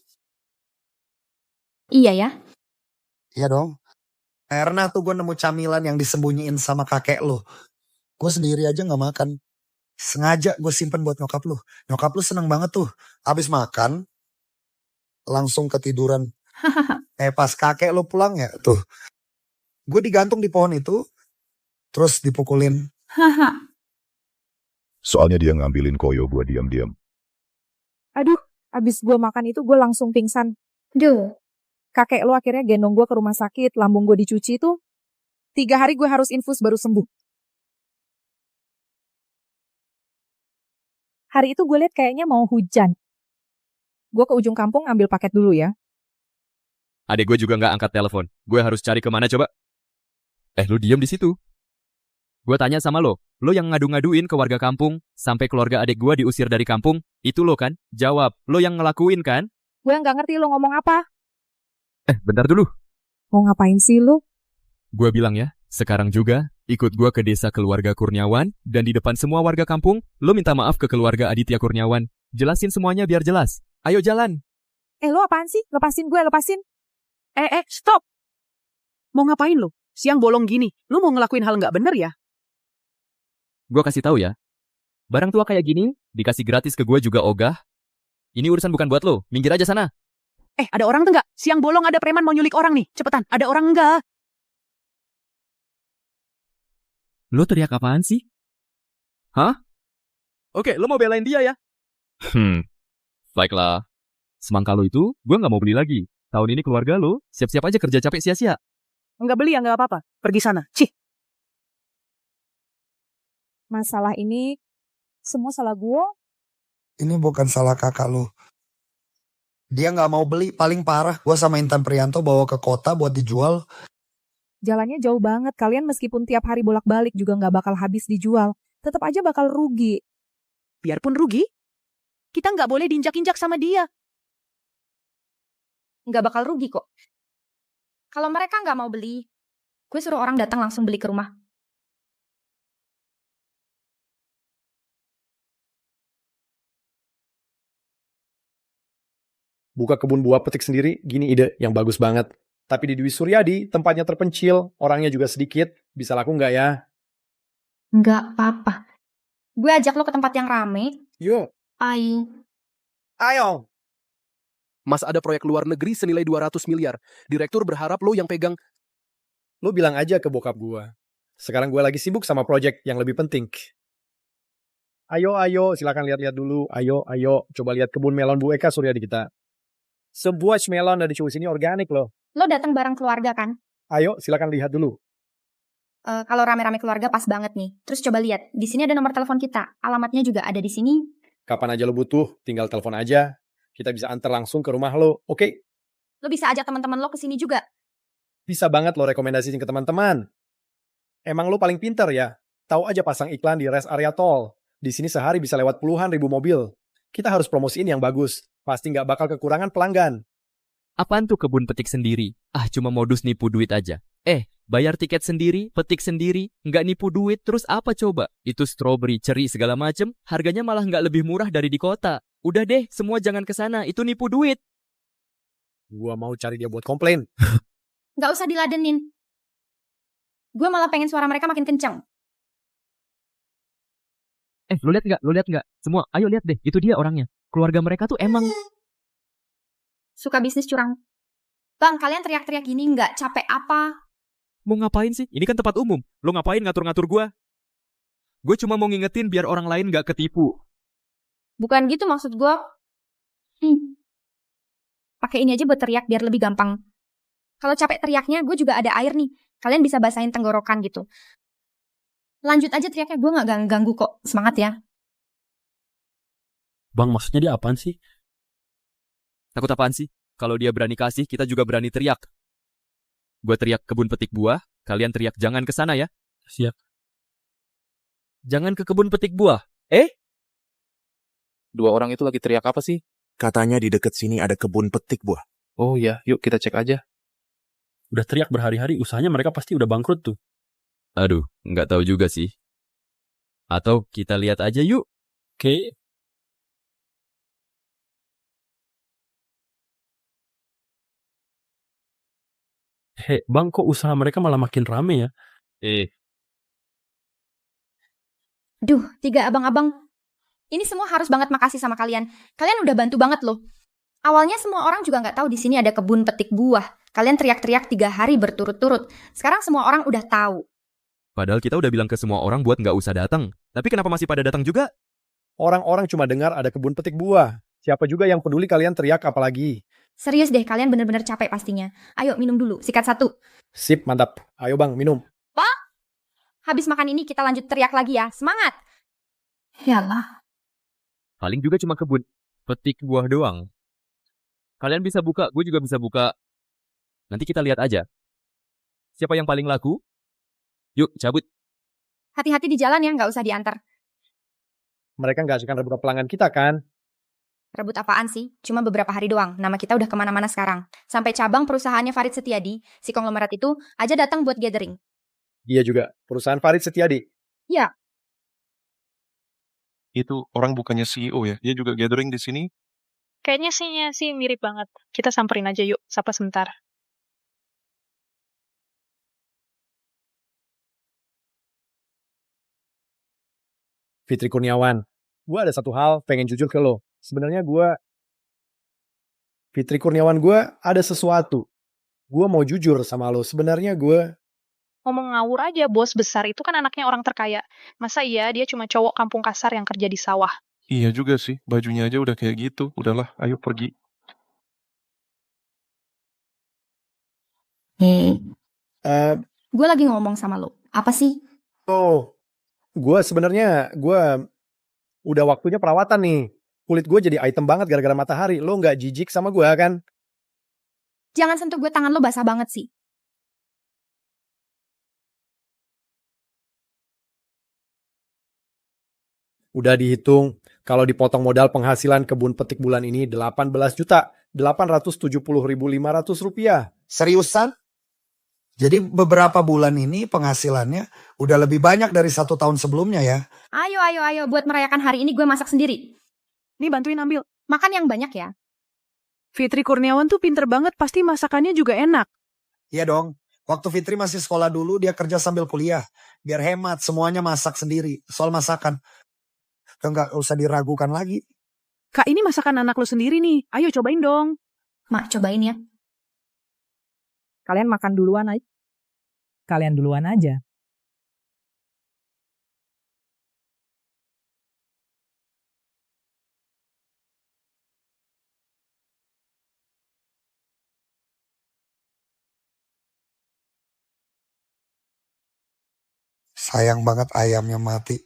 Iya ya. Iya dong. Pernah tuh gue nemu camilan yang disembunyiin sama kakek lo. Gue sendiri aja gak makan. Sengaja gue simpen buat nyokap lo. Nyokap lo seneng banget tuh. Abis makan, langsung ketiduran. Pas kakek lo pulang ya tuh. Gue digantung di pohon itu, terus dipukulin. soalnya dia ngambilin koyo gua diam-diam. Aduh, abis gue makan itu gue langsung pingsan. Duh. Kakek lo akhirnya gendong gue ke rumah sakit, lambung gue dicuci tuh. 3 hari gue harus infus baru sembuh. Hari itu gue liat kayaknya mau hujan. Gue ke ujung kampung ambil paket dulu ya. Adik gue juga nggak angkat telepon. Gue harus cari kemana coba? Lu diam di situ. Gue tanya sama lo yang ngadu-ngaduin ke warga kampung, sampai keluarga adik gue diusir dari kampung, itu lo kan? Jawab, lo yang ngelakuin kan? Gue nggak ngerti lo ngomong apa. Bentar dulu. Mau ngapain sih lo? Gue bilang ya, sekarang juga, ikut gue ke desa keluarga Kurniawan, dan di depan semua warga kampung, lo minta maaf ke keluarga Aditya Kurniawan. Jelasin semuanya biar jelas. Ayo jalan. Lo apaan sih? Lepasin gue, lepasin. Stop. Mau ngapain lo? Siang bolong gini, lu mau ngelakuin hal nggak bener ya? Gue kasih tahu ya. Barang tua kayak gini, dikasih gratis ke gue juga ogah. Ini urusan bukan buat lo. Minggir aja sana. Ada orang tuh nggak? Siang bolong ada preman mau nyulik orang nih. Cepetan, ada orang nggak? Lo teriak apaan sih? Hah? Oke, lo mau belain dia ya? Baiklah. Semangka lo itu, gue nggak mau beli lagi. Tahun ini keluarga lo, siap-siap aja kerja capek sia-sia. Nggak beli ya nggak apa-apa. Pergi sana. Cih. Masalah ini semua salah gue. Ini bukan salah kakak lu. Dia nggak mau beli, paling parah. Gue sama Intan Prianto bawa ke kota buat dijual. Jalannya jauh banget. Kalian meskipun tiap hari bolak-balik juga nggak bakal habis dijual. Tetap aja bakal rugi. Biarpun rugi, kita nggak boleh diinjak-injak sama dia. Nggak bakal rugi kok. Kalau mereka nggak mau beli, gue suruh orang datang langsung beli ke rumah. Buka kebun buah petik sendiri, gini ide yang bagus banget. Tapi di Dwi Suryadi, tempatnya terpencil, orangnya juga sedikit. Bisa laku nggak ya? Nggak apa-apa. Gue ajak lo ke tempat yang rame. Yuk. Ayo. Mas ada proyek luar negeri senilai 200 miliar. Direktur berharap lo yang pegang. Lo bilang aja ke bokap gua. Sekarang gua lagi sibuk sama proyek yang lebih penting. Ayo, silakan lihat-lihat dulu. Ayo, coba lihat kebun melon Bu Eka Suryadi kita. Sebuah melon dari Cuis ini organik loh. Lo datang bareng keluarga kan? Ayo, silakan lihat dulu. Kalau rame-rame keluarga pas banget nih. Terus coba lihat, di sini ada nomor telepon kita. Alamatnya juga ada di sini. Kapan aja lo butuh, tinggal telepon aja. Kita bisa antar langsung ke rumah lo, oke? Lo bisa ajak teman-teman lo ke sini juga. Bisa banget lo rekomendasiin ke teman-teman. Emang lo paling pintar ya? Tahu aja pasang iklan di rest area tol. Di sini sehari bisa lewat puluhan ribu mobil. Kita harus promosiin yang bagus. Pasti nggak bakal kekurangan pelanggan. Apaan tuh kebun petik sendiri? Cuma modus nipu duit aja. Bayar tiket sendiri, petik sendiri, nggak nipu duit, terus apa coba? Itu strawberry, ceri, segala macem, harganya malah nggak lebih murah dari di kota. Udah deh, semua jangan kesana, itu nipu duit. Gua mau cari dia buat komplain. Nggak usah diladenin. Gue malah pengen suara mereka makin kencang. Lo lihat nggak? Semua, ayo lihat deh, itu dia orangnya. Keluarga mereka tuh emang suka bisnis curang. Bang, kalian teriak-teriak gini nggak capek apa? mau ngapain sih? Ini kan tempat umum. Lo ngapain ngatur-ngatur gua? Gue cuma mau ngingetin biar orang lain nggak ketipu. Bukan gitu maksud gue. Pakai ini aja buat teriak biar lebih gampang. Kalau capek teriaknya, gue juga ada air nih. Kalian bisa basahin tenggorokan gitu. Lanjut aja teriaknya, gue nggak ganggu kok. Semangat ya. Bang, maksudnya dia apaan sih? Takut apaan sih? Kalau dia berani kasih, kita juga berani teriak. Gue teriak kebun petik buah, kalian teriak jangan ke sana ya. Siap. Jangan ke kebun petik buah. Dua orang itu lagi teriak apa sih? Katanya di deket sini ada kebun petik buah. Oh iya, yuk kita cek aja. Udah teriak berhari-hari, usahanya mereka pasti udah bangkrut tuh. Aduh, nggak tahu juga sih. Atau kita lihat aja yuk. Oke. Bang, kok usaha mereka malah makin rame ya? Duh, 3 abang-abang. Ini semua harus banget makasih sama kalian. Kalian udah bantu banget loh. Awalnya semua orang juga nggak tahu di sini ada kebun petik buah. Kalian teriak-teriak 3 hari berturut-turut. Sekarang semua orang udah tahu. Padahal kita udah bilang ke semua orang buat nggak usah datang. Tapi kenapa masih pada datang juga? Orang-orang cuma dengar ada kebun petik buah. Siapa juga yang peduli kalian teriak apalagi? Serius deh, kalian bener-bener capek pastinya. Ayo minum dulu, sikat 1. Sip, mantap. Ayo bang, minum. Pak, habis makan ini kita lanjut teriak lagi ya. Semangat. Yalah. Paling juga cuma kebun petik buah doang. Kalian bisa buka, gue juga bisa buka. Nanti kita lihat aja. Siapa yang paling laku? Yuk, cabut. Hati-hati di jalan ya, nggak usah diantar. Mereka nggak akan rebut pelanggan kita kan? Rebut apaan sih? Cuma beberapa hari doang. Nama kita udah kemana-mana sekarang. Sampai cabang perusahaannya Farid Setiadi, si konglomerat itu, aja datang buat gathering. Dia juga, perusahaan Farid Setiadi. Ya. Itu orang bukannya CEO ya? Dia juga gathering di sini? Kayaknya sih mirip banget. Kita samperin aja yuk, sapa sebentar. Fitri Kurniawan, gue ada satu hal pengen jujur ke lo. Sebenarnya Fitri Kurniawan, gue ada sesuatu. Gue mau jujur sama lo. Sebenarnya gue Ngomong ngawur aja, bos besar itu kan anaknya orang terkaya. Masa iya dia cuma cowok kampung kasar yang kerja di sawah? Iya juga sih, bajunya aja udah kayak gitu. Udahlah, ayo pergi. Gue lagi ngomong sama lo. Apa sih? gue sebenarnya udah waktunya perawatan nih. Kulit gue jadi item banget gara-gara matahari. Lo nggak jijik sama gue kan? Jangan sentuh gue, tangan lo basah banget sih. Udah dihitung, kalau dipotong modal penghasilan kebun petik bulan ini 18.870.500 rupiah. Seriusan? Jadi beberapa bulan ini penghasilannya udah lebih banyak dari 1 tahun sebelumnya ya. Ayo, buat merayakan hari ini gue masak sendiri. Nih bantuin ambil. Makan yang banyak ya. Fitri Kurniawan tuh pinter banget, pasti masakannya juga enak. Iya dong. Waktu Fitri masih sekolah dulu dia kerja sambil kuliah. Biar hemat semuanya masak sendiri. Soal masakan nggak usah diragukan lagi. Kak, ini masakan anak lo sendiri nih. Ayo cobain dong. Mak, cobain ya. Kalian makan duluan aja. Kalian duluan aja. Sayang banget ayamnya mati.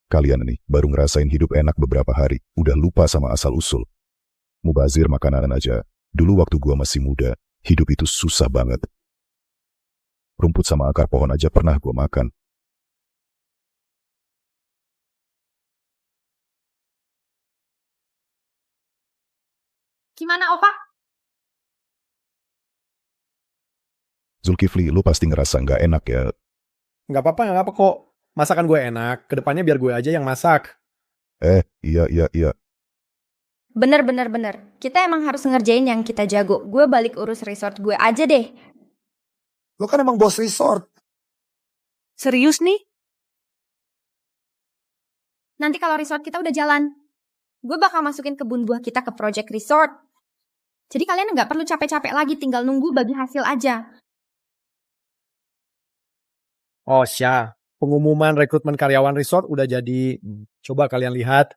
Kalian nih baru ngerasain hidup enak beberapa hari, udah lupa sama asal-usul. Mubazir makanan aja. Dulu waktu gua masih muda, hidup itu susah banget. Rumput sama akar pohon aja pernah gua makan. Gimana, Opa? Zulkifli, lu pasti ngerasa nggak enak ya? Nggak apa-apa kok. Masakan gue enak, kedepannya biar gue aja yang masak. Iya. Bener. Kita emang harus ngerjain yang kita jago. Gue balik urus resort gue aja deh. Lo kan emang bos resort. Serius nih? Nanti kalau resort kita udah jalan, gue bakal masukin kebun buah kita ke project resort. Jadi kalian nggak perlu capek-capek lagi, tinggal nunggu bagi hasil aja. Oh Syah, pengumuman rekrutmen karyawan resort udah jadi. Coba kalian lihat.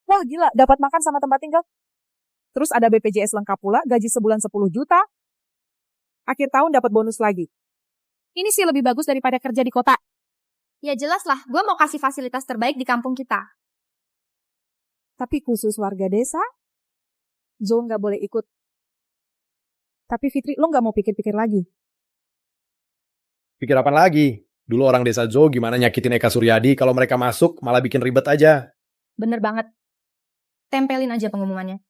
Wah gila, dapat makan sama tempat tinggal. Terus ada BPJS lengkap pula, gaji sebulan 10 juta. Akhir tahun dapat bonus lagi. Ini sih lebih bagus daripada kerja di kota. Ya jelas lah, gue mau kasih fasilitas terbaik di kampung kita. Tapi khusus warga desa, Zo nggak boleh ikut. Tapi Fitri, lo nggak mau pikir-pikir lagi. Pikir apa lagi? Dulu orang desa Jo gimana nyakitin Eka Suryadi, kalau mereka masuk malah bikin ribet aja. Bener banget. Tempelin aja pengumumannya.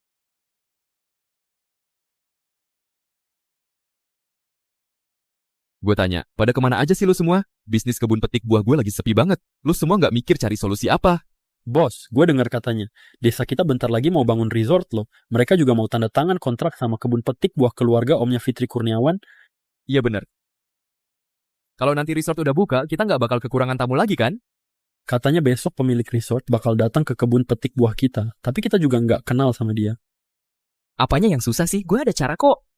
Gue tanya, pada kemana aja sih lu semua? Bisnis kebun petik buah gue lagi sepi banget. Lu semua nggak mikir cari solusi apa? Bos, gue dengar katanya, desa kita bentar lagi mau bangun resort loh. Mereka juga mau tanda tangan kontrak sama kebun petik buah keluarga omnya Fitri Kurniawan. Iya bener. Kalau nanti resort udah buka, kita nggak bakal kekurangan tamu lagi kan? Katanya besok pemilik resort bakal datang ke kebun petik buah kita. Tapi kita juga nggak kenal sama dia. Apanya yang susah sih? Gue ada cara kok.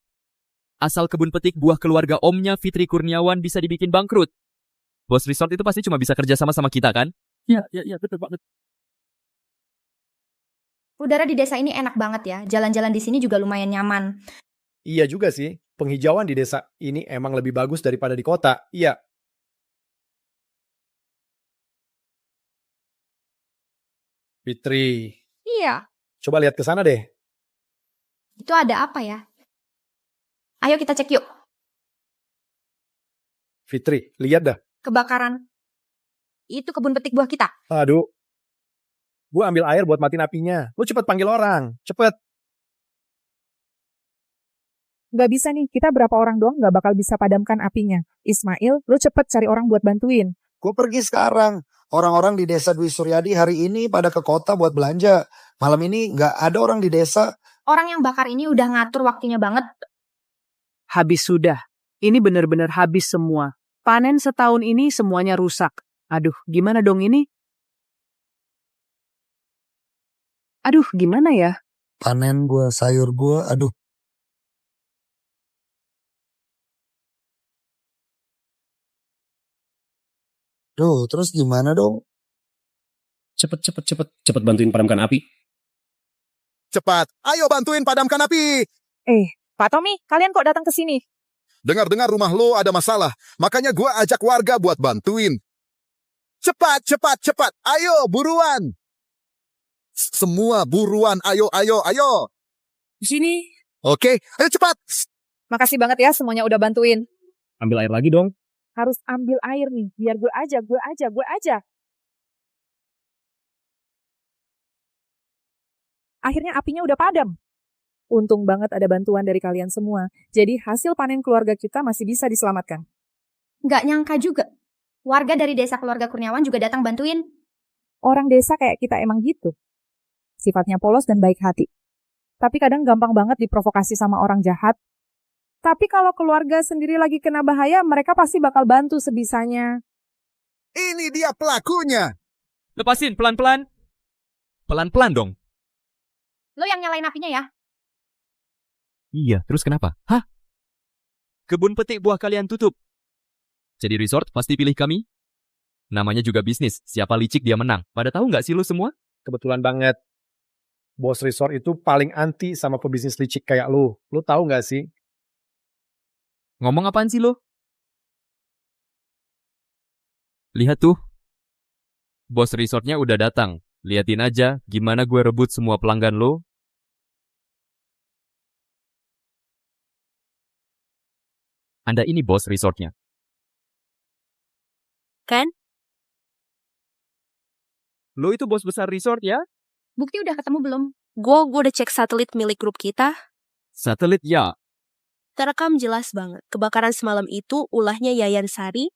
Asal kebun petik buah keluarga omnya Fitri Kurniawan bisa dibikin bangkrut. Bos resort itu pasti cuma bisa kerja sama kita kan? Iya, betul banget. Udara di desa ini enak banget ya. Jalan-jalan di sini juga lumayan nyaman. Iya juga sih, penghijauan di desa ini emang lebih bagus daripada di kota. Iya. Fitri, Iya. coba lihat ke sana deh. Itu ada apa ya? Ayo kita cek yuk. Fitri, lihat dah. Kebakaran. Itu kebun petik buah kita. Aduh. Gue ambil air buat matiin apinya. Lu cepet panggil orang. Cepet. Nggak bisa nih, kita berapa orang doang nggak bakal bisa padamkan apinya. Ismail, lo cepet cari orang buat bantuin. Gue pergi sekarang. Orang-orang di desa Dwi Suryadi hari ini pada ke kota buat belanja. Malam ini nggak ada orang di desa. Orang yang bakar ini udah ngatur waktunya banget. Habis sudah. Ini bener-bener habis semua. Panen setahun ini semuanya rusak. Aduh, gimana dong ini? Aduh, gimana ya? Panen gue, sayur gue, aduh. Duh, terus gimana dong? Cepet bantuin padamkan api. Cepat, ayo bantuin padamkan api. Pak Tommy, kalian kok datang ke sini? Dengar-dengar rumah lo ada masalah, makanya gua ajak warga buat bantuin. Cepat, ayo buruan. Semua buruan, ayo. Di sini. Oke, ayo cepat. Makasih banget ya semuanya udah bantuin. Ambil air lagi dong. Harus ambil air nih, biar gue aja. Akhirnya apinya udah padam. Untung banget ada bantuan dari kalian semua. Jadi hasil panen keluarga kita masih bisa diselamatkan. Nggak nyangka juga. Warga dari desa keluarga Kurniawan juga datang bantuin. Orang desa kayak kita emang gitu. Sifatnya polos dan baik hati. Tapi kadang gampang banget diprovokasi sama orang jahat. Tapi kalau keluarga sendiri lagi kena bahaya, mereka pasti bakal bantu sebisanya. Ini dia pelakunya. Lepasin, pelan-pelan. Pelan-pelan dong. Lo yang nyalain apinya ya? Iya, terus kenapa? Hah? Kebun petik buah kalian tutup. Jadi resort pasti pilih kami? Namanya juga bisnis, siapa licik dia menang. Pada tahu nggak sih lu semua? Kebetulan banget. Bos resort itu paling anti sama pebisnis licik kayak lu. Lu tahu nggak sih? Ngomong apaan sih lo? Lihat tuh. Bos resortnya udah datang. Liatin aja gimana gue rebut semua pelanggan lo. Anda ini bos resortnya. Kan? Lo itu bos besar resort ya? Bukti udah ketemu belum? Gue udah cek satelit milik grup kita. Satelit ya. Terekam jelas banget. Kebakaran semalam itu ulahnya Yayan Sari.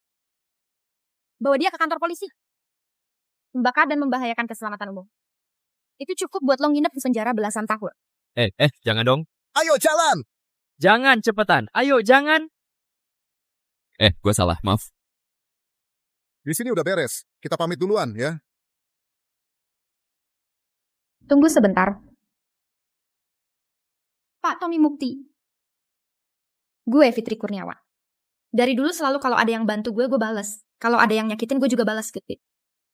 Bawa dia ke kantor polisi. Membakar dan membahayakan keselamatan umum. Itu cukup buat lo nginep di penjara belasan tahun. Jangan dong. Ayo jalan. Jangan, cepetan. Ayo, jangan. Gue salah, maaf. Di sini udah beres. Kita pamit duluan ya. Tunggu sebentar. Pak Tommy Mukti. Gue Fitri Kurniawan. Dari dulu selalu kalau ada yang bantu gue balas. Kalau ada yang nyakitin gue juga balas gitu.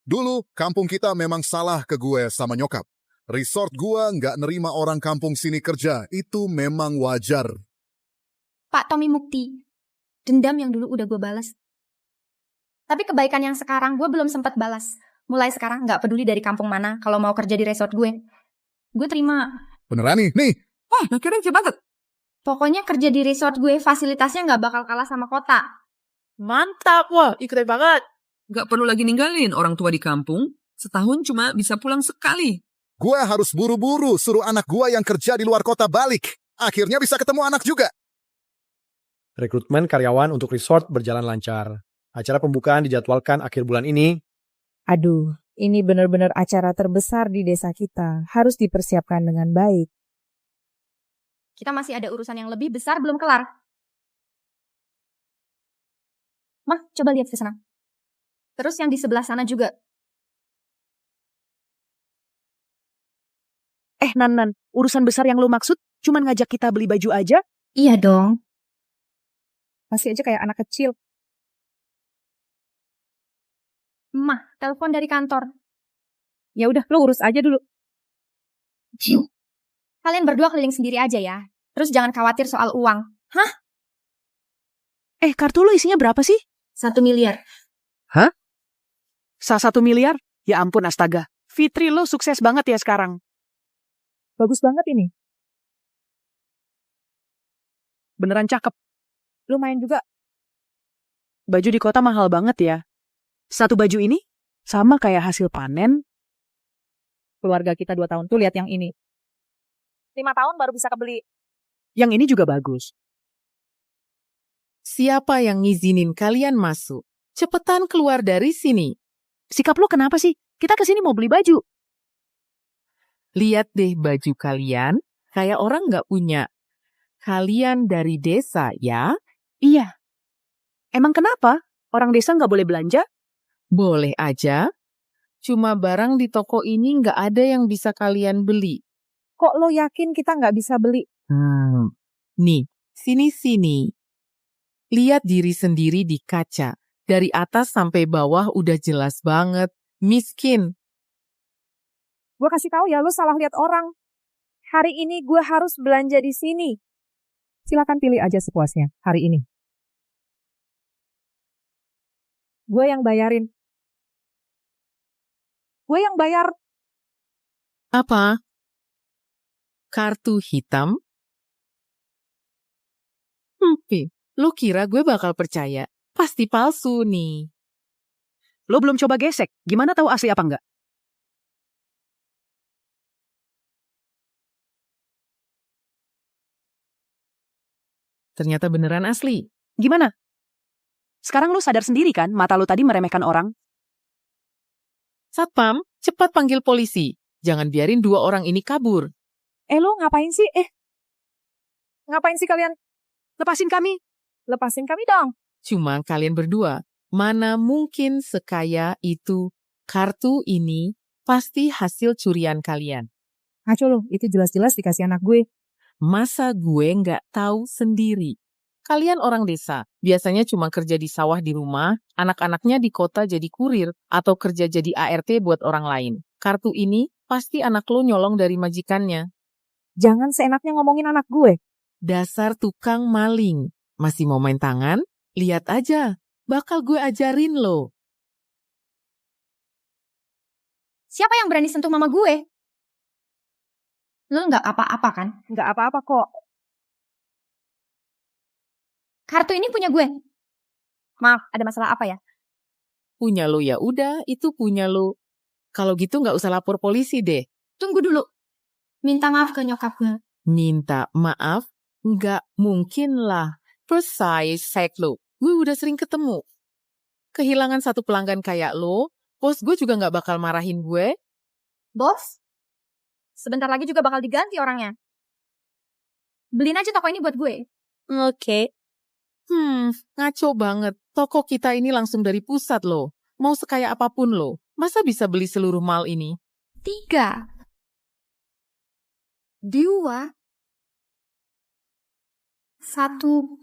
Dulu kampung kita memang salah ke gue sama nyokap. Resort gue nggak nerima orang kampung sini kerja. Itu memang wajar. Pak Tommy Mukti. Dendam yang dulu udah gue balas. Tapi kebaikan yang sekarang gue belum sempat balas. Mulai sekarang gak peduli dari kampung mana kalau mau kerja di resort gue. Gue terima. Beneran nih? Wah, keren banget. Pokoknya kerja di resort gue fasilitasnya gak bakal kalah sama kota. Mantap, wah, keren banget. Gak perlu lagi ninggalin orang tua di kampung. Setahun cuma bisa pulang sekali. Gue harus buru-buru suruh anak gue yang kerja di luar kota balik. Akhirnya bisa ketemu anak juga. Rekrutmen karyawan untuk resort berjalan lancar. Acara pembukaan dijadwalkan akhir bulan ini. Aduh, ini benar-benar acara terbesar di desa kita. Harus dipersiapkan dengan baik. Kita masih ada urusan yang lebih besar belum kelar. Mah, coba lihat ke sana. Terus yang di sebelah sana juga. Nan, urusan besar yang lo maksud cuman ngajak kita beli baju aja? Iya dong. Masih aja kayak anak kecil. Mah, telepon dari kantor. Ya udah, lo urus aja dulu. Kalian berdua keliling sendiri aja ya. Terus jangan khawatir soal uang. Hah? Kartu lo isinya berapa sih? 1 miliar. Hah? 1 miliar? Ya ampun astaga. Fitri lo sukses banget ya sekarang. Bagus banget ini. Beneran cakep. Lumayan juga. Baju di kota mahal banget ya. 1 baju ini sama kayak hasil panen. Keluarga kita 2 tahun tuh lihat yang ini. 5 tahun baru bisa kebeli. Yang ini juga bagus. Siapa yang ngizinin kalian masuk? Cepetan keluar dari sini. Sikap lo kenapa sih? Kita kesini mau beli baju. Lihat deh baju kalian, kayak orang nggak punya. Kalian dari desa, ya? Iya, Emang kenapa? Orang desa nggak boleh belanja? Boleh aja. Cuma barang di toko ini nggak ada yang bisa kalian beli. Kok lo yakin kita nggak bisa beli? Nih, sini-sini. Lihat diri sendiri di kaca. Dari atas sampai bawah udah jelas banget. Miskin. Gue kasih tahu ya, lo salah lihat orang. Hari ini gue harus belanja di sini. Silakan pilih aja sepuasnya hari ini. Gue yang bayarin. Gue yang bayar. Apa? Kartu hitam? Pi, lo kira gue bakal percaya? Pasti palsu nih. Lo belum coba gesek, gimana tahu asli apa enggak? Ternyata beneran asli. Gimana? Sekarang lo sadar sendiri kan, mata lo tadi meremehkan orang? Satpam, cepat panggil polisi. Jangan biarin 2 orang ini kabur. Lo ngapain sih? Ngapain sih kalian? Lepasin kami. Lepasin kami dong. Cuma kalian berdua, mana mungkin sekaya itu? Kartu ini pasti hasil curian kalian. Ngaco lo, itu jelas-jelas dikasih anak gue. Masa gue nggak tahu sendiri? Kalian orang desa, biasanya cuma kerja di sawah di rumah, anak-anaknya di kota jadi kurir, atau kerja jadi ART buat orang lain. Kartu ini pasti anak lo nyolong dari majikannya. Jangan seenaknya ngomongin anak gue. Dasar tukang maling. Masih mau main tangan? Lihat aja, bakal gue ajarin lo. Siapa yang berani sentuh mama gue? Lo nggak apa-apa kan? Nggak apa-apa kok. Kartu ini punya gue. Maaf, ada masalah apa ya? Punya lo ya udah, itu punya lo. Kalau gitu nggak usah lapor polisi deh. Tunggu dulu. Minta maaf ke nyokap gue. Minta maaf? Nggak mungkin lah. Precise fact lo. Gue udah sering ketemu. Kehilangan satu pelanggan kayak lo, bos gue juga nggak bakal marahin gue. Bos? Sebentar lagi juga bakal diganti orangnya. Beliin aja toko ini buat gue. Oke. Ngaco banget. Toko kita ini langsung dari pusat lo. Mau sekaya apapun lo. Masa bisa beli seluruh mall ini? 3. 2. 1.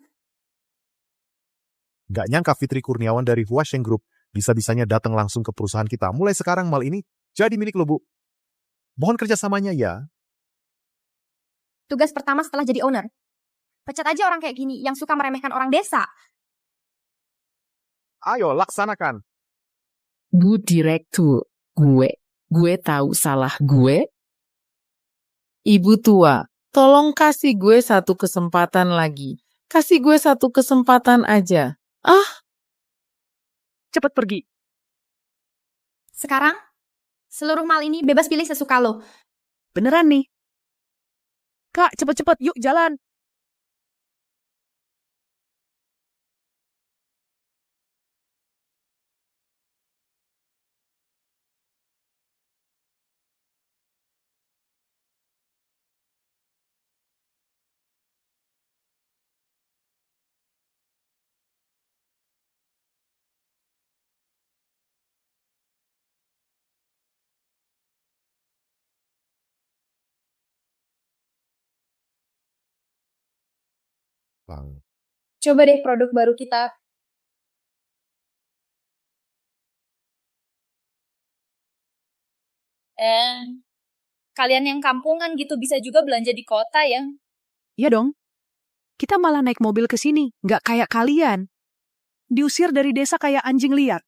Gak nyangka Fitri Kurniawan dari Huasheng Group bisa-bisanya datang langsung ke perusahaan kita. Mulai sekarang mal ini jadi milik lo, Bu. Mohon kerjasamanya ya. Tugas pertama setelah jadi owner. Pecat aja orang kayak gini yang suka meremehkan orang desa. Ayo, laksanakan. Bu Direktur, gue tahu salah gue. Ibu tua, tolong kasih gue satu kesempatan lagi. Kasih gue satu kesempatan aja. Cepet pergi. Sekarang, seluruh mal ini bebas pilih sesuka lo. Beneran nih. Kak, cepet-cepet, yuk jalan. Bang. Coba deh produk baru kita. Kalian yang kampungan gitu bisa juga belanja di kota ya? Iya dong. Kita malah naik mobil ke sini, nggak kayak kalian. Diusir dari desa kayak anjing liar.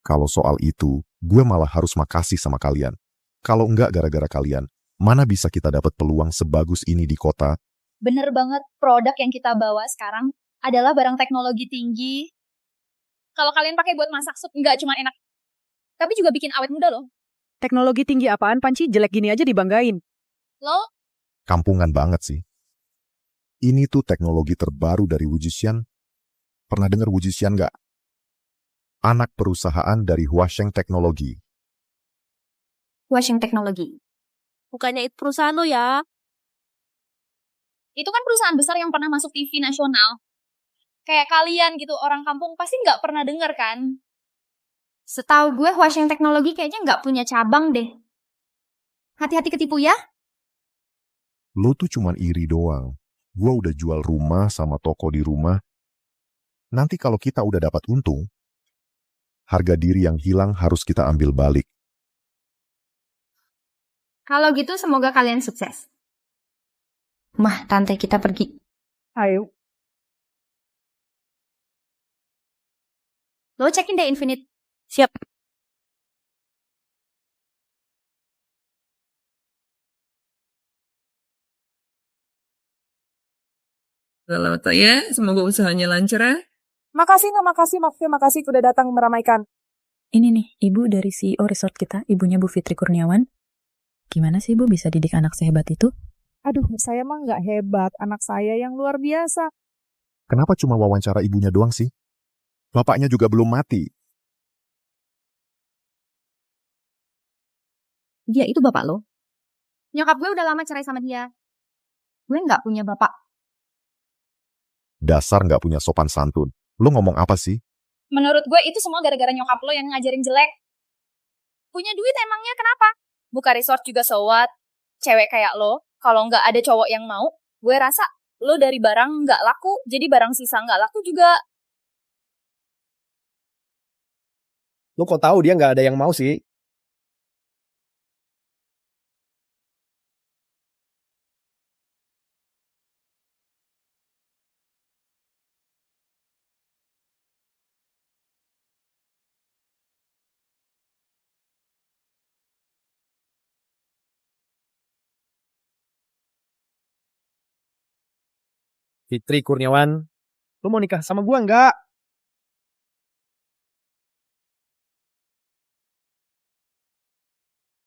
Kalau soal itu, gue malah harus makasih sama kalian. Kalau enggak gara-gara kalian, mana bisa kita dapat peluang sebagus ini di kota? Bener banget, produk yang kita bawa sekarang adalah barang teknologi tinggi. Kalau kalian pakai buat masak sup, nggak cuma enak, tapi juga bikin awet muda loh. Teknologi tinggi apaan, Panci? Jelek gini aja dibanggain. Lo? Kampungan banget sih. Ini tuh teknologi terbaru dari Wujisyan. Pernah dengar Wujisyan nggak? Anak perusahaan dari Huasheng Teknologi. Huasheng Teknologi. Bukannya itu perusahaan lo ya? Itu kan perusahaan besar yang pernah masuk TV nasional. Kayak kalian gitu, orang kampung pasti nggak pernah denger kan? Setahu gue Huasheng Teknologi kayaknya nggak punya cabang deh. Hati-hati ketipu ya. Lo tuh cuman iri doang. Gua udah jual rumah sama toko di rumah. Nanti kalau kita udah dapat untung, harga diri yang hilang harus kita ambil balik. Kalau gitu semoga kalian sukses. Mah, tante kita pergi. Ayo. Lo cekin deh Infinite. Siap. Selamat ya, semoga usahanya lancar ya. Makasih makasih udah datang meramaikan. Ini nih, Ibu dari CEO resort kita, ibunya Bu Fitri Kurniawan. Gimana sih Ibu bisa didik anak sehebat itu? Aduh, saya mah nggak hebat. Anak saya yang luar biasa. Kenapa cuma wawancara ibunya doang sih? Bapaknya juga belum mati. Dia itu bapak lo. Nyokap gue udah lama cerai sama dia. Gue nggak punya bapak. Dasar nggak punya sopan santun. Lo ngomong apa sih? Menurut gue itu semua gara-gara nyokap lo yang ngajarin jelek. Punya duit emangnya kenapa? Buka resort juga sewat. Cewek kayak lo, kalau nggak ada cowok yang mau, gue rasa lo dari barang nggak laku, jadi barang sisa nggak laku juga. Lo kok tahu dia nggak ada yang mau sih? Fitri Kurniawan, lo mau nikah sama gua nggak?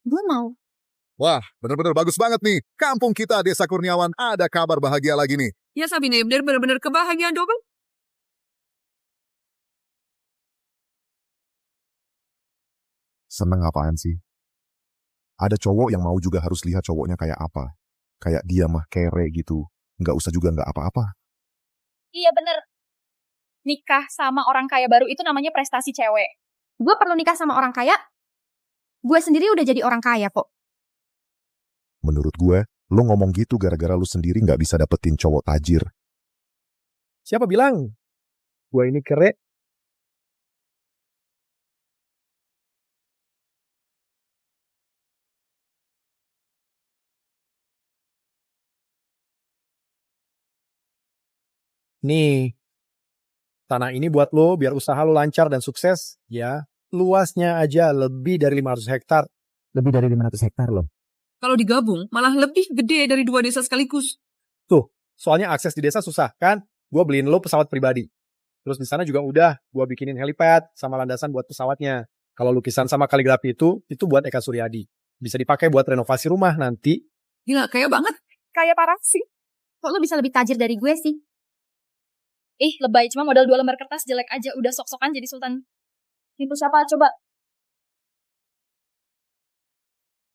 Gue mau. Wah, bener-bener bagus banget nih. Kampung kita Desa Kurniawan ada kabar bahagia lagi nih. Ya Sabine, bener-bener kebahagiaan dong. Seneng apaan sih? Ada cowok yang mau juga harus lihat cowoknya kayak apa. Kayak dia mah kere gitu. Nggak usah juga nggak apa-apa. Iya bener. Nikah sama orang kaya baru itu namanya prestasi cewek. Gue perlu nikah sama orang kaya? Gue sendiri udah jadi orang kaya kok. Menurut gue, lo ngomong gitu gara-gara lo sendiri nggak bisa dapetin cowok tajir. Siapa bilang? Gua ini kere. Nih, tanah ini buat lo biar usaha lo lancar dan sukses. Ya, luasnya aja lebih dari 500 hektar. Lebih dari 500 hektar loh. Kalau digabung, malah lebih gede dari 2 desa sekaligus. Tuh, soalnya akses di desa susah kan? Gua beliin lo pesawat pribadi. Terus di sana juga udah gua bikinin helipad sama landasan buat pesawatnya. Kalau lukisan sama kaligrafi itu buat Eka Suryadi. Bisa dipakai buat renovasi rumah nanti. Gila, kaya banget. Kayak parah sih. Kok lo bisa lebih tajir dari gue sih? Ih, lebay. Cuma modal 2 lembar kertas jelek aja. Udah sok-sokan jadi sultan. Itu siapa? Coba.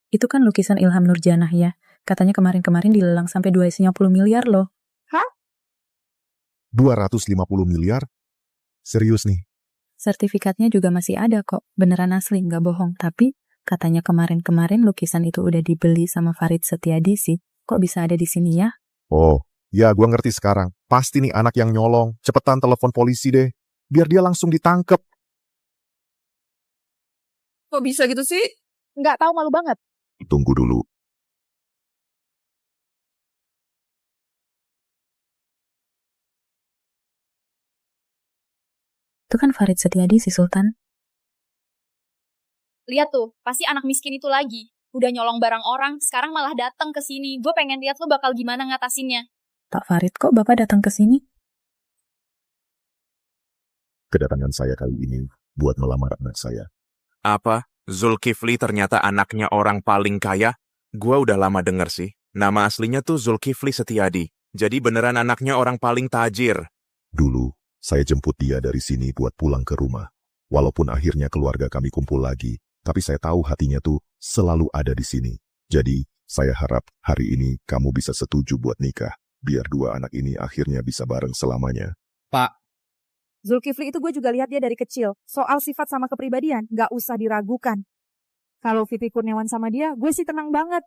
Itu kan lukisan Ilham Nurjanah ya. Katanya kemarin-kemarin dilelang sampai 250 miliar loh. Hah? 250 miliar? Serius nih? Sertifikatnya juga masih ada kok. Beneran asli, nggak bohong. Tapi katanya kemarin-kemarin lukisan itu udah dibeli sama Farid Setiadi sih. Kok bisa ada di sini ya? Oh, ya gua ngerti sekarang. Pasti nih anak yang nyolong. Cepetan telepon polisi deh. Biar dia langsung ditangkep. Kok bisa gitu sih? Nggak tahu, malu banget. Tunggu dulu. Itu kan Farid Setiadi si Sultan. Lihat tuh, pasti anak miskin itu lagi. Udah nyolong barang orang, sekarang malah datang ke sini. Gue pengen lihat lo bakal gimana ngatasinnya. Pak Farid, kok Bapak datang ke sini? Kedatangan saya kali ini buat melamar anak saya. Apa? Zulkifli ternyata anaknya orang paling kaya? Gua udah lama denger sih. Nama aslinya tuh Zulkifli Setiadi. Jadi beneran anaknya orang paling tajir. Dulu, saya jemput dia dari sini buat pulang ke rumah. Walaupun akhirnya keluarga kami kumpul lagi, tapi saya tahu hatinya tuh selalu ada di sini. Jadi, saya harap hari ini kamu bisa setuju buat nikah. Biar 2 anak ini akhirnya bisa bareng selamanya. Pak, Zulkifli itu gue juga lihat dia dari kecil. Soal sifat sama kepribadian, gak usah diragukan. Kalau Fitri Kurniawan sama dia, gue sih tenang banget.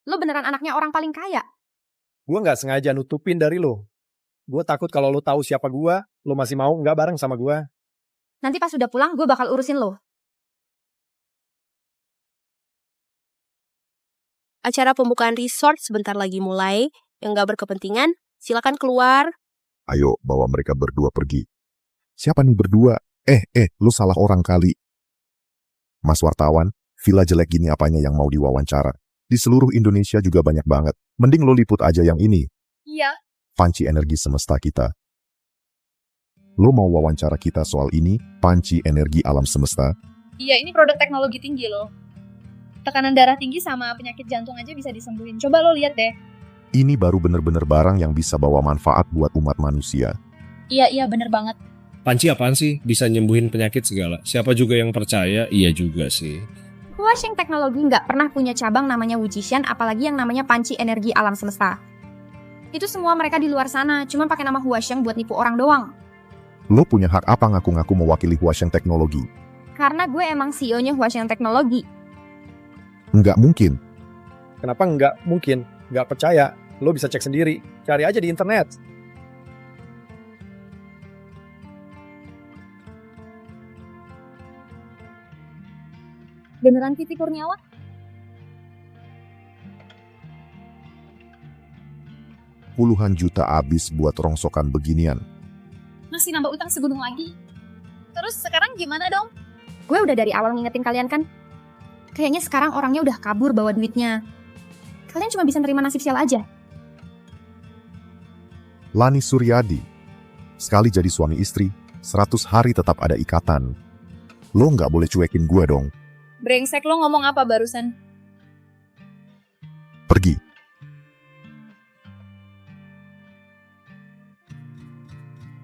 Lo beneran anaknya orang paling kaya. Gue nggak sengaja nutupin dari lo. Gue takut kalau lo tahu siapa gue, lo masih mau nggak bareng sama gue. Nanti pas udah pulang, gue bakal urusin lo. Acara pembukaan resort sebentar lagi mulai. Yang gak berkepentingan, silakan keluar. Ayo bawa mereka berdua pergi. Siapa nih berdua? Lu salah orang kali. Mas wartawan, villa jelek gini apanya yang mau diwawancara? Di seluruh Indonesia juga banyak banget. Mending lo liput aja yang ini. Iya. Panci Energi Semesta kita. Lo mau wawancara kita soal ini, Panci Energi Alam Semesta? Iya, ini produk teknologi tinggi loh. Tekanan darah tinggi sama penyakit jantung aja bisa disembuhin. Coba lo lihat deh. Ini baru bener-bener barang yang bisa bawa manfaat buat umat manusia. Iya, bener banget. Panci apaan sih? Bisa nyembuhin penyakit segala. Siapa juga yang percaya? Iya juga sih. Huasheng Teknologi nggak pernah punya cabang namanya Wujishan, apalagi yang namanya Panci Energi Alam Semesta. Itu semua mereka di luar sana, cuma pakai nama Huasheng buat nipu orang doang. Lo punya hak apa ngaku-ngaku mewakili Huasheng Teknologi? Karena gue emang CEO-nya Huasheng Teknologi. Nggak mungkin. Kenapa nggak mungkin? Nggak percaya? Lo bisa cek sendiri. Cari aja di internet. Beneran Fitri Kurniawan? Puluhan juta habis buat rongsokan beginian. Masih nambah utang segunung lagi. Terus sekarang gimana dong? Gue udah dari awal ngingetin kalian kan? Kayaknya sekarang orangnya udah kabur bawa duitnya. Kalian cuma bisa nerima nasib sial aja. Lani Suryadi. Sekali jadi suami istri, 100 hari tetap ada ikatan. Lo nggak boleh cuekin gue dong. Brengsek, lo ngomong apa barusan? Pergi.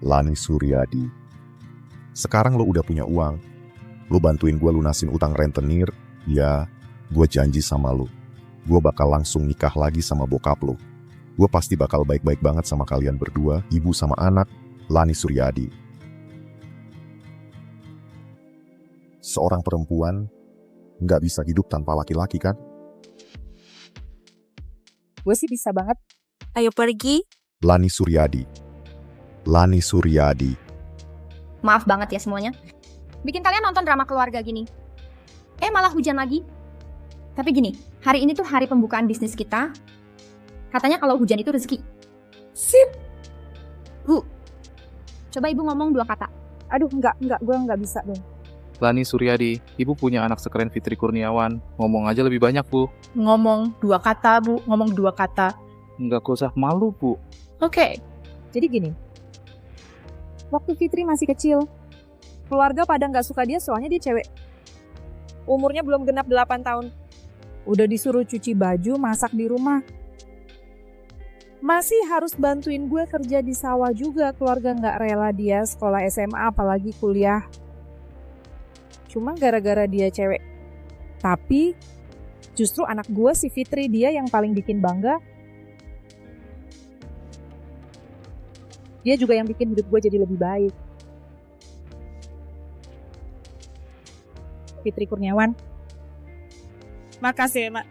Lani Suryadi. Sekarang lo udah punya uang. Lo bantuin gue lunasin utang rentenir. Ya, gue janji sama lo. Gue bakal langsung nikah lagi sama bokap lo. Gue pasti bakal baik-baik banget sama kalian berdua, ibu sama anak. Lani Suryadi. Seorang perempuan nggak bisa hidup tanpa laki-laki kan? Gue sih bisa banget. Ayo pergi. Lani Suryadi. Lani Suryadi. Maaf banget ya semuanya. Bikin kalian nonton drama keluarga gini. Malah hujan lagi. Tapi gini, hari ini tuh hari pembukaan bisnis kita. Katanya kalau hujan itu rezeki. Sip. Bu, coba ibu ngomong 2 kata. Aduh, enggak, gue enggak bisa dong. Lani Suryadi, ibu punya anak sekeren Fitri Kurniawan. Ngomong aja lebih banyak, Bu. Ngomong 2 kata, Bu. Ngomong 2 kata. Nggak usah malu, Bu. Oke. Jadi gini, waktu Fitri masih kecil, keluarga pada nggak suka dia soalnya dia cewek. Umurnya belum genap 8 tahun. Udah disuruh cuci baju, masak di rumah. Masih harus bantuin gue kerja di sawah juga. Keluarga nggak rela dia sekolah SMA apalagi kuliah. Cuma gara-gara dia cewek. Tapi justru anak gue si Fitri dia yang paling bikin bangga. Dia juga yang bikin hidup gue jadi lebih baik. Fitri Kurniawan. Makasih ya, Mak.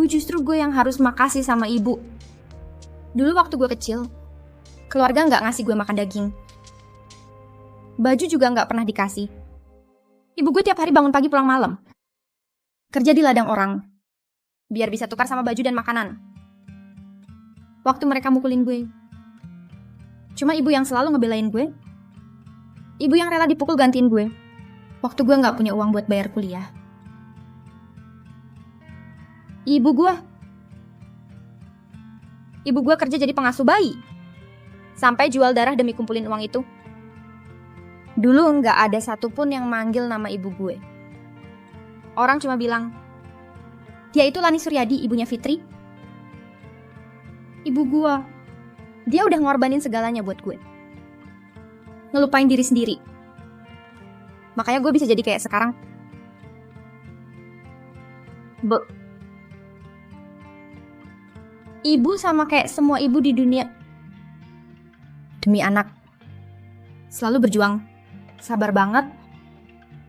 Justru gue yang harus makasih sama ibu. Dulu waktu gue kecil, keluarga nggak ngasih gue makan daging. Baju juga nggak pernah dikasih. Ibu gue tiap hari bangun pagi pulang malam. Kerja di ladang orang. Biar bisa tukar sama baju dan makanan. Waktu mereka mukulin gue. Cuma ibu yang selalu ngebelain gue. Ibu yang rela dipukul gantiin gue. Waktu gue nggak punya uang buat bayar kuliah. Ibu gue kerja jadi pengasuh bayi. Sampai jual darah demi kumpulin uang itu. Dulu nggak ada satupun yang manggil nama ibu gue. Orang cuma bilang, dia itu Lani Suryadi, ibunya Fitri. Ibu gue, dia udah ngorbanin segalanya buat gue. Ngelupain diri sendiri. Makanya gue bisa jadi kayak sekarang. Ibu sama kayak semua ibu di dunia. Demi anak. Selalu berjuang. Sabar banget.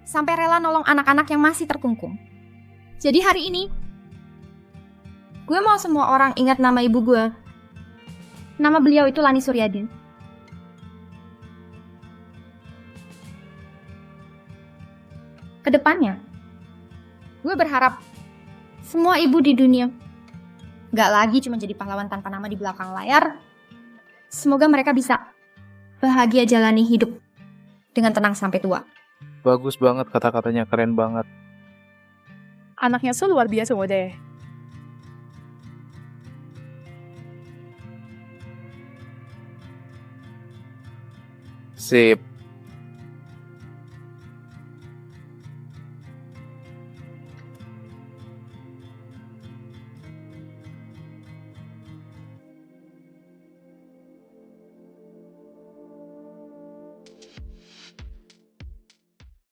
Sampai rela nolong anak-anak yang masih terkungkung. Jadi hari ini, gue mau semua orang ingat nama ibu gue. Nama beliau itu Lani Suryadin. Kedepannya, gue berharap semua ibu di dunia gak lagi cuma jadi pahlawan tanpa nama di belakang layar. Semoga mereka bisa bahagia jalani hidup dengan tenang sampai tua. Bagus banget kata-katanya, keren banget. Anaknya Sul luar biasa deh. Sip.